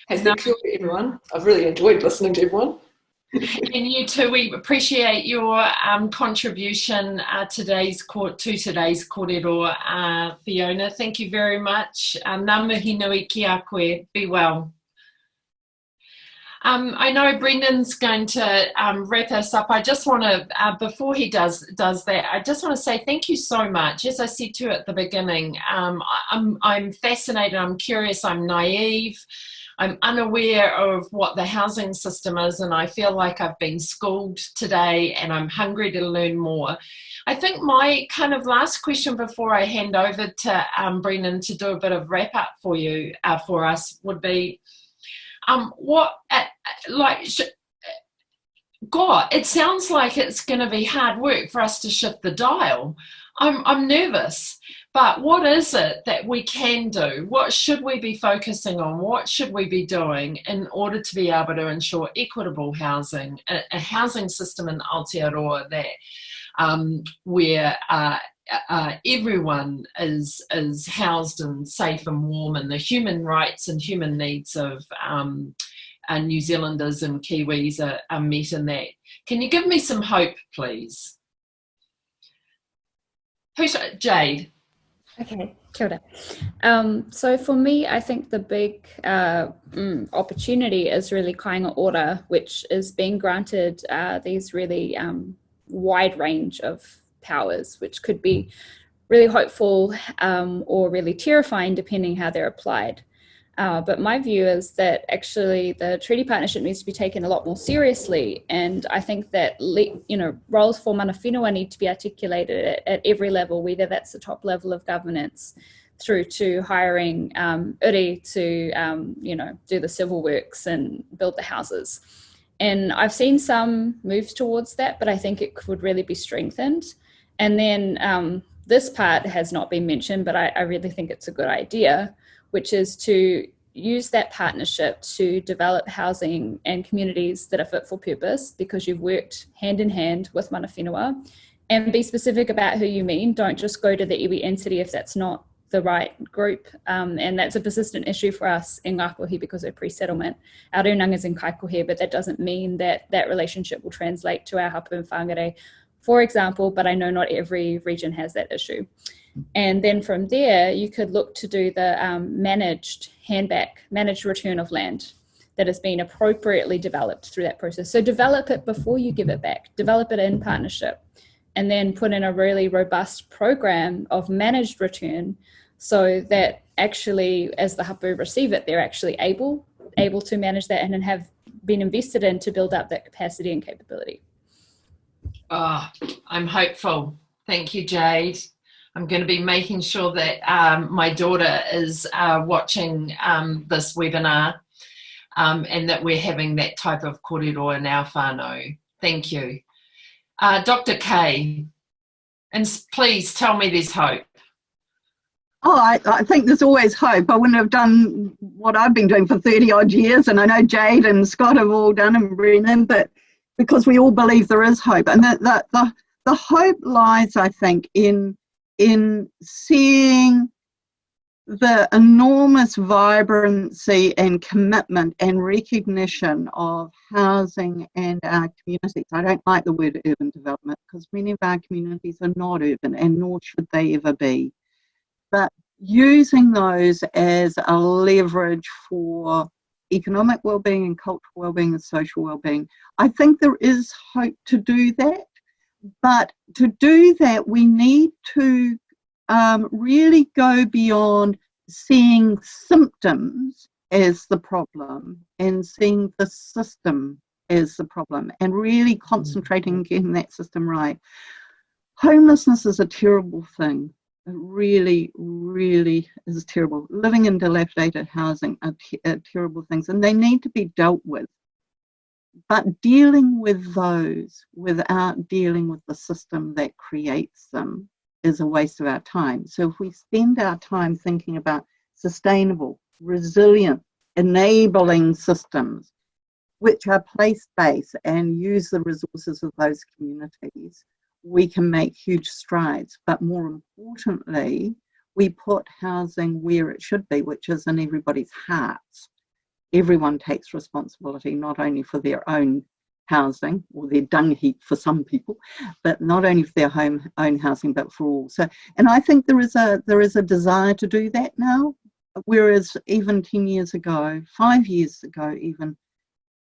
Has that clear for everyone? I've really enjoyed listening to everyone. And you too, we appreciate your contribution to today's kōrero, Fiona. Thank you very much. Ngā mihi nui ki a koe. Be well. I know Brendan's going to wrap us up. I just want to, before he does that, I just want to say thank you so much. As I said to you at the beginning, I'm fascinated, I'm curious, I'm naive. I'm unaware of what the housing system is, and I feel like I've been schooled today and I'm hungry to learn more. I think my kind of last question before I hand over to Brendan to do a bit of wrap up for you, for us, would be, God, it sounds like it's going to be hard work for us to shift the dial. I'm nervous, but what is it that we can do? What should we be focusing on? What should we be doing in order to be able to ensure equitable housing, a housing system in Aotearoa that where everyone is housed and safe and warm, and the human rights and human needs of New Zealanders and Kiwis are met in that. Can you give me some hope, please? Who's Jade? Okay, kia ora. So for me, I think the big opportunity is really kāinga ora, which is being granted these really wide range of powers, which could be really hopeful or really terrifying depending how they're applied. But my view is that actually the treaty partnership needs to be taken a lot more seriously, and I think that roles for mana whenua need to be articulated at every level, whether that's the top level of governance through to hiring uri to do the civil works and build the houses. And I've seen some moves towards that, but I think it could really be strengthened. And then this part has not been mentioned, but I really think it's a good idea, which is to use that partnership to develop housing and communities that are fit for purpose, because you've worked hand in hand with mana whenua, and be specific about who you mean. Don't just go to the iwi entity if that's not the right group. And that's a persistent issue for us in Ngāpuhi because of pre-settlement. Our rūnanga in kaikohe, but that doesn't mean that that relationship will translate to our hapa and whangare, for example, but I know not every region has that issue. And then from there, you could look to do the managed return of land that has been appropriately developed through that process. So develop it before you give it back, develop it in partnership, and then put in a really robust program of managed return so that actually, as the hapu receive it, they're actually able to manage that and have been invested in to build up that capacity and capability. Oh, I'm hopeful. Thank you, Jade. I'm going to be making sure that my daughter is watching this webinar and that we're having that type of kōrero in our whānau. Thank you. Dr. Kay, and please tell me there's hope. Oh, I think there's always hope. I wouldn't have done what I've been doing for 30 odd years, and I know Jade and Scott have all done, and Brennan, but because we all believe there is hope. And the hope lies, I think, in seeing the enormous vibrancy and commitment and recognition of housing and our communities. I don't like the word urban development because many of our communities are not urban, and nor should they ever be. But using those as a leverage for economic well-being and cultural well-being and social well-being, I think there is hope to do that. But to do that, we need to really go beyond seeing symptoms as the problem and seeing the system as the problem, and really concentrating on getting that system right. Homelessness is a terrible thing. It really, really is terrible. Living in dilapidated housing are terrible things, and they need to be dealt with. But dealing with those without dealing with the system that creates them is a waste of our time. So if we spend our time thinking about sustainable, resilient, enabling systems, which are place-based and use the resources of those communities, we can make huge strides. But more importantly, we put housing where it should be, which is in everybody's hearts. Everyone takes responsibility, not only for their own housing or their dung heap for some people, but not only for their own housing, but for all. So, and I think there is a desire to do that now, whereas even 10 years ago, 5 years ago even,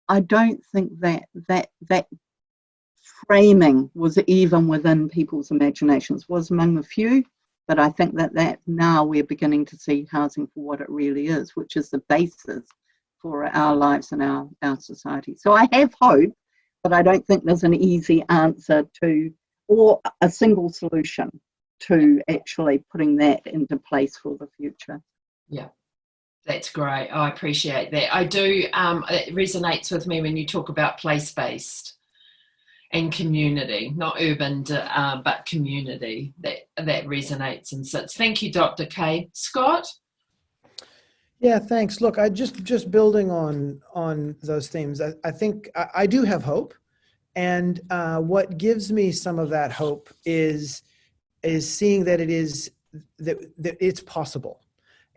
I don't think that framing was even within people's imaginations. Was among the few, but I think that now we're beginning to see housing for what it really is, which is the basis for our lives and our society. So I have hope, but I don't think there's an easy answer to, or a single solution to actually putting that into place for the future. Yeah, that's great. I appreciate that. I do, it resonates with me when you talk about place-based and community, not urban, but community. That resonates and sits. Thank you, Dr. Kay. Scott? Yeah, thanks. Look, I just building on those themes. I think I do have hope, and what gives me some of that hope is seeing that that it's possible.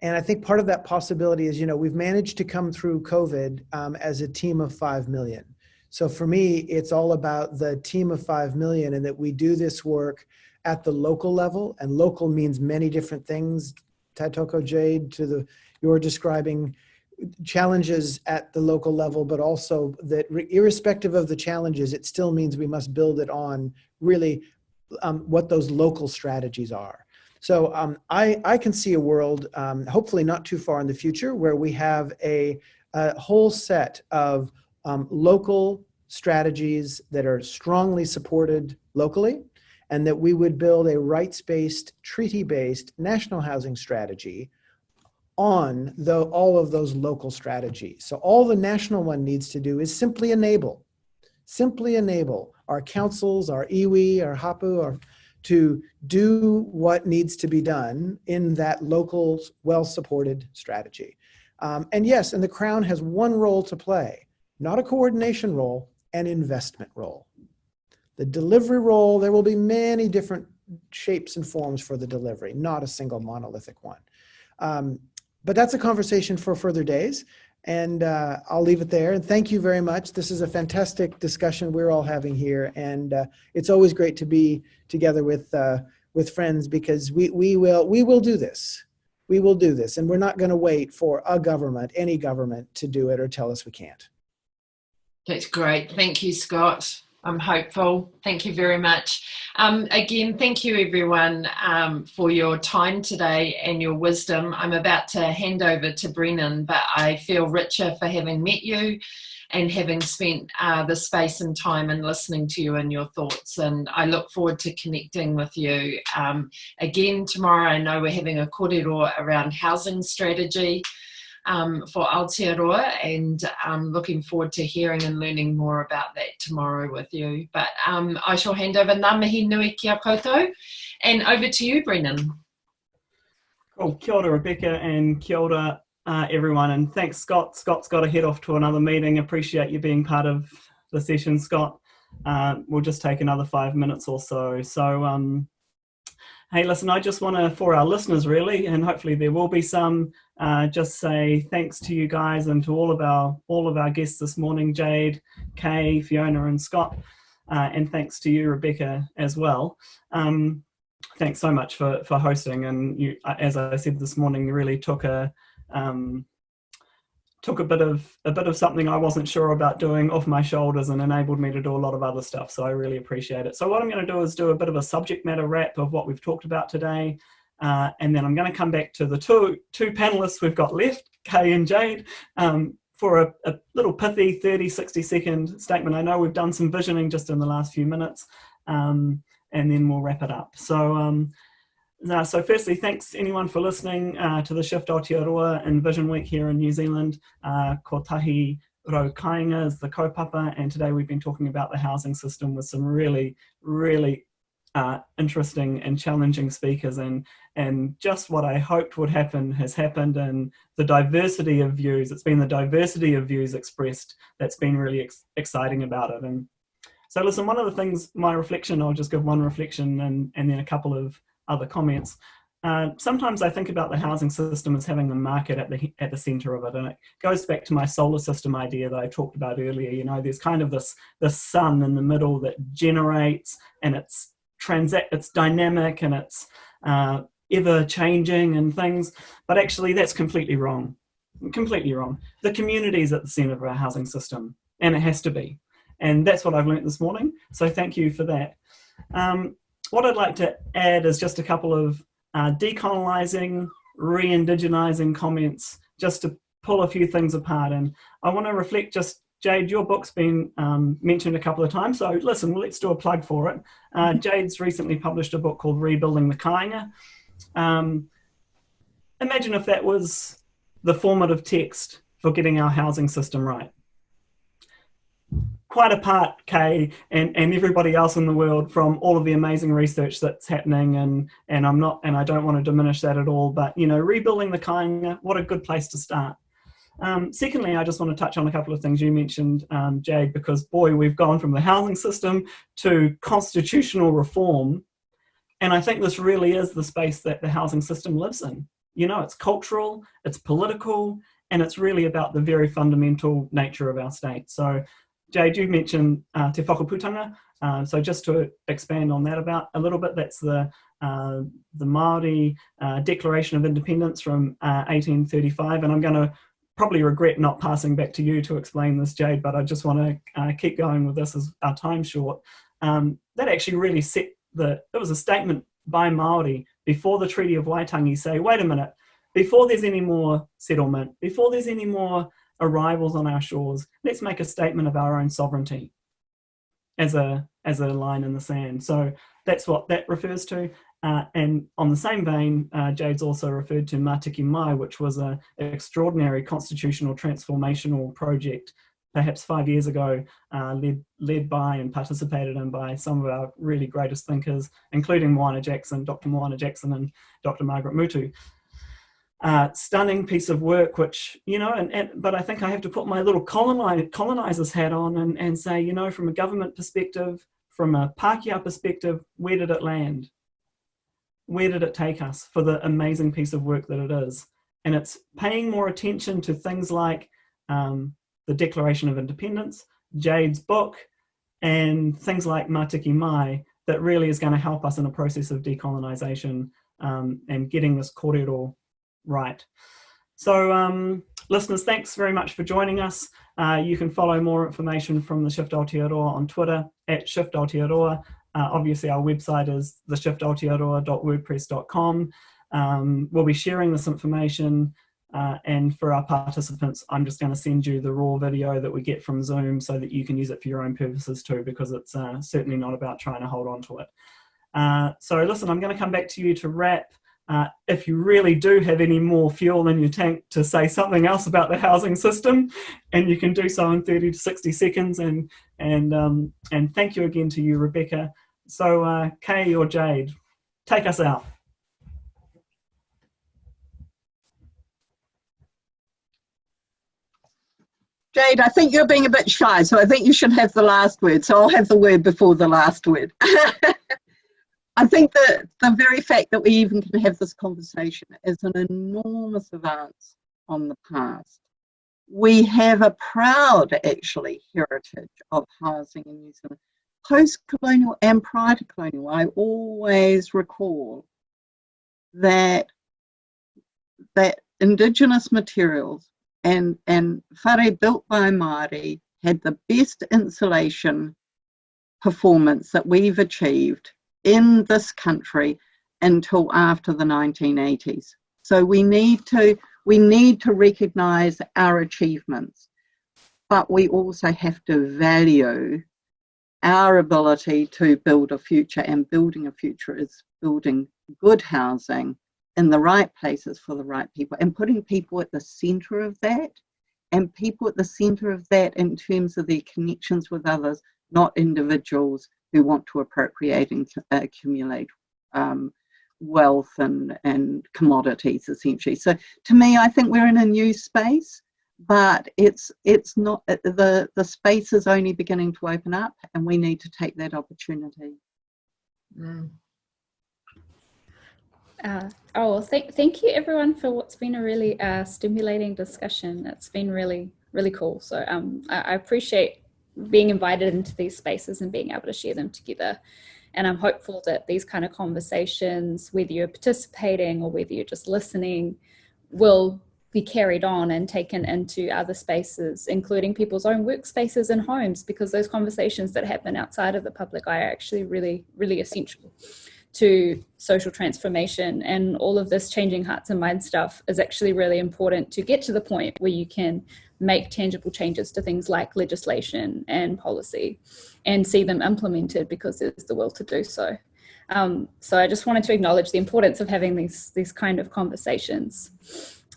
And I think part of that possibility is, we've managed to come through COVID as a team of 5 million. So for me, it's all about the team of 5 million, and that we do this work at the local level. And local means many different things. Taitoko, Jade, you're describing challenges at the local level, but also that irrespective of the challenges, it still means we must build it on really what those local strategies are. So I can see a world, hopefully not too far in the future, where we have a whole set of local strategies that are strongly supported locally, and that we would build a rights-based, treaty-based national housing strategy on all of those local strategies. So all the national one needs to do is simply enable our councils, our iwi, our hapu, to do what needs to be done in that local, well-supported strategy. And yes, and the Crown has one role to play, not a coordination role, an investment role. The delivery role, there will be many different shapes and forms for the delivery, not a single monolithic one. But that's a conversation for further days, and I'll leave it there. And thank you very much. This is a fantastic discussion we're all having here, and it's always great to be together with friends, because we will do this. We will do this, and we're not going to wait for any government, to do it or tell us we can't. That's great. Thank you, Scott. I'm hopeful. Thank you very much. Again, thank you everyone for your time today and your wisdom. I'm about to hand over to Brennan, but I feel richer for having met you and having spent the space and time and listening to you and your thoughts. And I look forward to connecting with you again tomorrow. I know we're having a kōrero around housing strategy for Aotearoa, and I'm looking forward to hearing and learning more about that tomorrow with you. But I shall hand over. Ngā mihi nui kia koutou, and over to you, Brennan. Cool. Kia ora, Rebecca, and kia ora, everyone. And thanks, Scott. Scott's got to head off to another meeting. Appreciate you being part of the session, Scott. We'll just take another 5 minutes or so. So, hey, listen, I just want to, for our listeners really, and hopefully there will be some, just say thanks to you guys and to all of our guests this morning, Jade, Kay, Fiona and Scott, and thanks to you, Rebecca, as well. Thanks so much for hosting, and you, as I said this morning, you really took a bit of something I wasn't sure about doing off my shoulders and enabled me to do a lot of other stuff. So I really appreciate it. So what I'm going to do is do a bit of a subject matter wrap of what we've talked about today. And then I'm going to come back to the two panelists we've got left, Kay and Jade, for a little pithy 30-60 second statement. I know we've done some visioning just in the last few minutes, and then we'll wrap it up. So so firstly, thanks anyone for listening to the Shift Aotearoa and Vision Week here in New Zealand. Ko tahi Rau Kainga is the kaupapa, and today we've been talking about the housing system with some really, really interesting and challenging speakers, and just what I hoped would happen has happened, and the diversity of views, it's been the diversity of views expressed that's been really exciting about it. And so listen, one of the things, my reflection, I'll just give one reflection and then a couple of other comments. Sometimes I think about the housing system as having the market at the center of it, and it goes back to my solar system idea that I talked about earlier. You know, there's kind of this sun in the middle that generates, and it's dynamic, and it's ever changing and things, but actually that's completely wrong. The community is at the center of our housing system, and it has to be, and that's what I've learnt this morning, so thank you for that. What I'd like to add is just a couple of decolonizing, re-indigenizing comments, just to pull a few things apart. And I want to reflect, just Jade, your book's been mentioned a couple of times, so listen, let's do a plug for it. Jade's recently published a book called Rebuilding the Kainga. Imagine if that was the formative text for getting our housing system right. Quite apart, Kay, and everybody else in the world, from all of the amazing research that's happening, and I don't want to diminish that at all, but you know, rebuilding the kainga, what a good place to start. Secondly, I just want to touch on a couple of things you mentioned, Jade, because boy, we've gone from the housing system to constitutional reform, and I think this really is the space that the housing system lives in. You know, it's cultural, it's political, and it's really about the very fundamental nature of our state. So Jade, you mentioned te whakaputanga, so just to expand on that about a little bit, that's the Maori Declaration of Independence from 1835, and I'm going to probably regret not passing back to you to explain this, Jade, but I just want to keep going with this as our time's short. That actually really set it was a statement by Maori before the Treaty of Waitangi, say, wait a minute, before there's any more settlement, before there's any more arrivals on our shores, let's make a statement of our own sovereignty as a line in the sand. So that's what that refers to. And on the same vein, Jade's also referred to Matiki Mai, which was an extraordinary constitutional transformational project, perhaps 5 years ago, led by and participated in by some of our really greatest thinkers, including Moana Jackson, Dr. Moana Jackson and Dr. Margaret Mutu. Stunning piece of work, which, you know, but I think I have to put my little colonizer's hat on and say, you know, from a government perspective, from a Pākehā perspective, where did it land? Where did it take us for the amazing piece of work that it is? And it's paying more attention to things like the Declaration of Independence, Jade's book, and things like Matiki Mai that really is going to help us in a process of decolonisation and getting this kōrero right. So listeners, thanks very much for joining us. You can follow more information from the Shift Aotearoa on Twitter at Shift Aotearoa. Obviously our website is theshiftaotearoa.wordpress.com. We'll be sharing this information, and for our participants, I'm just going to send you the raw video that we get from Zoom so that you can use it for your own purposes too, because it's certainly not about trying to hold on to it. So listen, I'm going to come back to you to wrap. If you really do have any more fuel in your tank to say something else about the housing system, and you can do so in 30 to 60 seconds, and thank you again to you, Rebecca. So Kay or Jade, take us out. Jade, I think you're being a bit shy, so I think you should have the last word. So I'll have the word before the last word. I think that the very fact that we even can have this conversation is an enormous advance on the past. We have a proud, actually, heritage of housing in New Zealand. Post-colonial and prior to colonial, I always recall that Indigenous materials and whare built by Māori had the best insulation performance that we've achieved in this country until after the 1980s. So we need to recognise our achievements, but we also have to value our ability to build a future, and building a future is building good housing in the right places for the right people, and putting people at the centre of that, and people at the centre of that in terms of their connections with others, not individuals who want to appropriate and accumulate wealth and commodities, essentially. So to me, I think we're in a new space, but it's not, the space is only beginning to open up, and we need to take that opportunity. Thank you everyone for what's been a really stimulating discussion. It's been really, really cool. So I appreciate being invited into these spaces and being able to share them together. And I'm hopeful that these kind of conversations, whether you're participating or whether you're just listening, will be carried on and taken into other spaces, including people's own workspaces and homes, because those conversations that happen outside of the public eye are actually really, really essential to social transformation. And all of this changing hearts and minds stuff is actually really important to get to the point where you can make tangible changes to things like legislation and policy and see them implemented, because there's the will to do so. So I just wanted to acknowledge the importance of having these kind of conversations.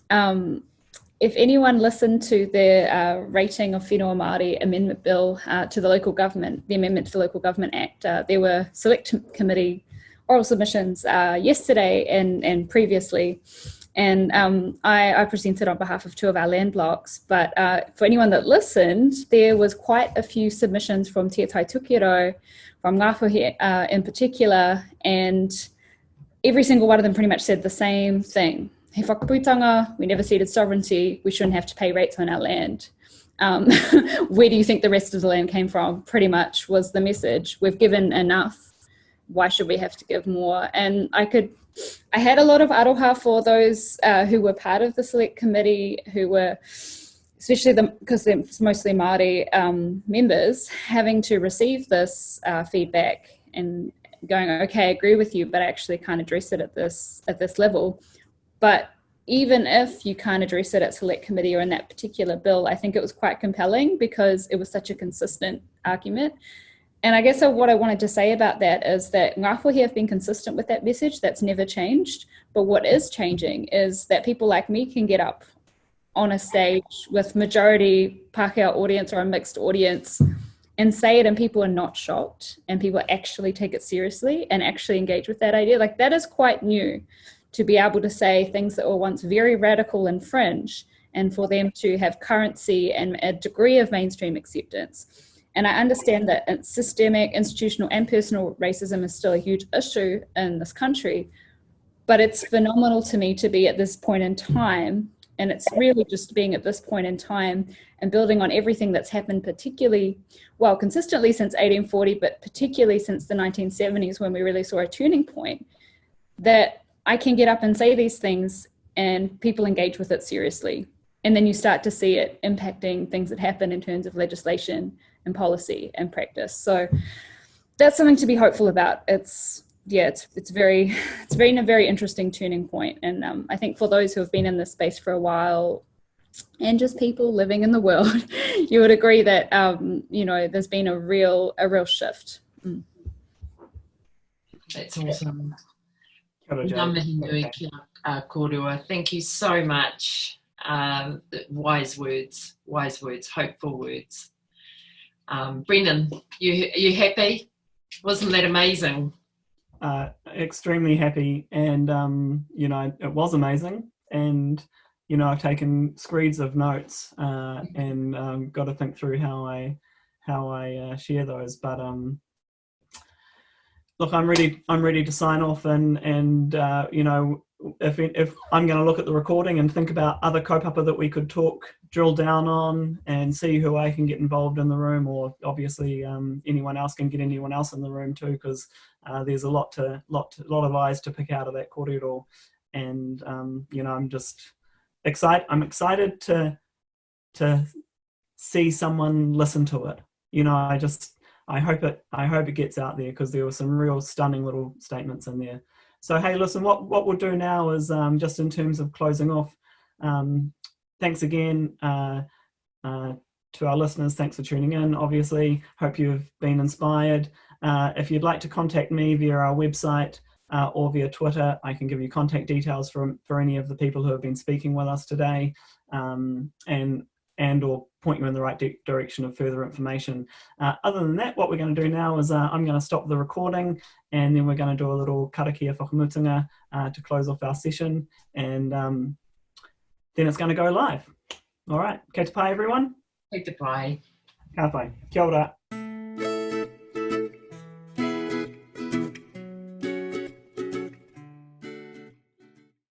If anyone listened to the rating of Whenua Māori amendment bill to the local government, the amendment to the Local Government Act, there were select committee oral submissions yesterday and previously. And I presented on behalf of 2 of our land blocks, but for anyone that listened, there was quite a few submissions from Te Tai Tukiro, from Ngāpuhi in particular, and every single one of them pretty much said the same thing. He whakaputanga, we never ceded sovereignty, we shouldn't have to pay rates on our land. Where do you think the rest of the land came from? Pretty much was the message. We've given enough. Why should we have to give more? And I had a lot of aroha for those who were part of the select committee, who were, especially because they're mostly Māori members, having to receive this feedback and going, okay, I agree with you, but I actually can't address it at this level. But even if you can't address it at select committee or in that particular bill, I think it was quite compelling because it was such a consistent argument. And I guess what I wanted to say about that is that Ngāpuhi have been consistent with that message. That's never changed. But what is changing is that people like me can get up on a stage with majority Pākehā audience or a mixed audience and say it, and people are not shocked, and people actually take it seriously and actually engage with that idea. Like, that is quite new, to be able to say things that were once very radical and fringe, and for them to have currency and a degree of mainstream acceptance. And I understand that systemic, institutional, and personal racism is still a huge issue in this country, but it's phenomenal to me to be at this point in time, and it's really just being at this point in time and building on everything that's happened, particularly, well, consistently since 1840, but particularly since the 1970s, when we really saw a turning point, that I can get up and say these things and people engage with it seriously. And then you start to see it impacting things that happen in terms of legislation and policy and practice. So that's something to be hopeful about. It's been a very interesting turning point. And I think for those who have been in this space for a while, and just people living in the world, you would agree that there's been a real shift. That's awesome. Thank you so much. Wise words, hopeful words. Brendan, you happy? Wasn't that amazing? Extremely happy, and it was amazing, and I've taken screeds of notes and got to think through how I share those. But look, I'm ready to sign off, and if I'm going to look at the recording and think about other kaupapa that we could drill down on, and see who I can get involved in the room, or obviously anyone else can get anyone else in the room too, because there's a lot of eyes to pick out of that kōrero, and I'm just excited. I'm excited to see someone listen to it. I hope it gets out there, because there were some real stunning little statements in there. So hey, listen, what we'll do now is just in terms of closing off, thanks again to our listeners. Thanks for tuning in. Obviously, hope you've been inspired. If you'd like to contact me via our website or via Twitter, I can give you contact details for any of the people who have been speaking with us today. And and or point you in the right direction of further information. Other than that, what we're going to do now is I'm going to stop the recording, and then we're going to do a little karakia whakamutunga to close off our session, and then it's going to go live. All right, kei te pai everyone. Kei te pai. Ka pai. Kia ora.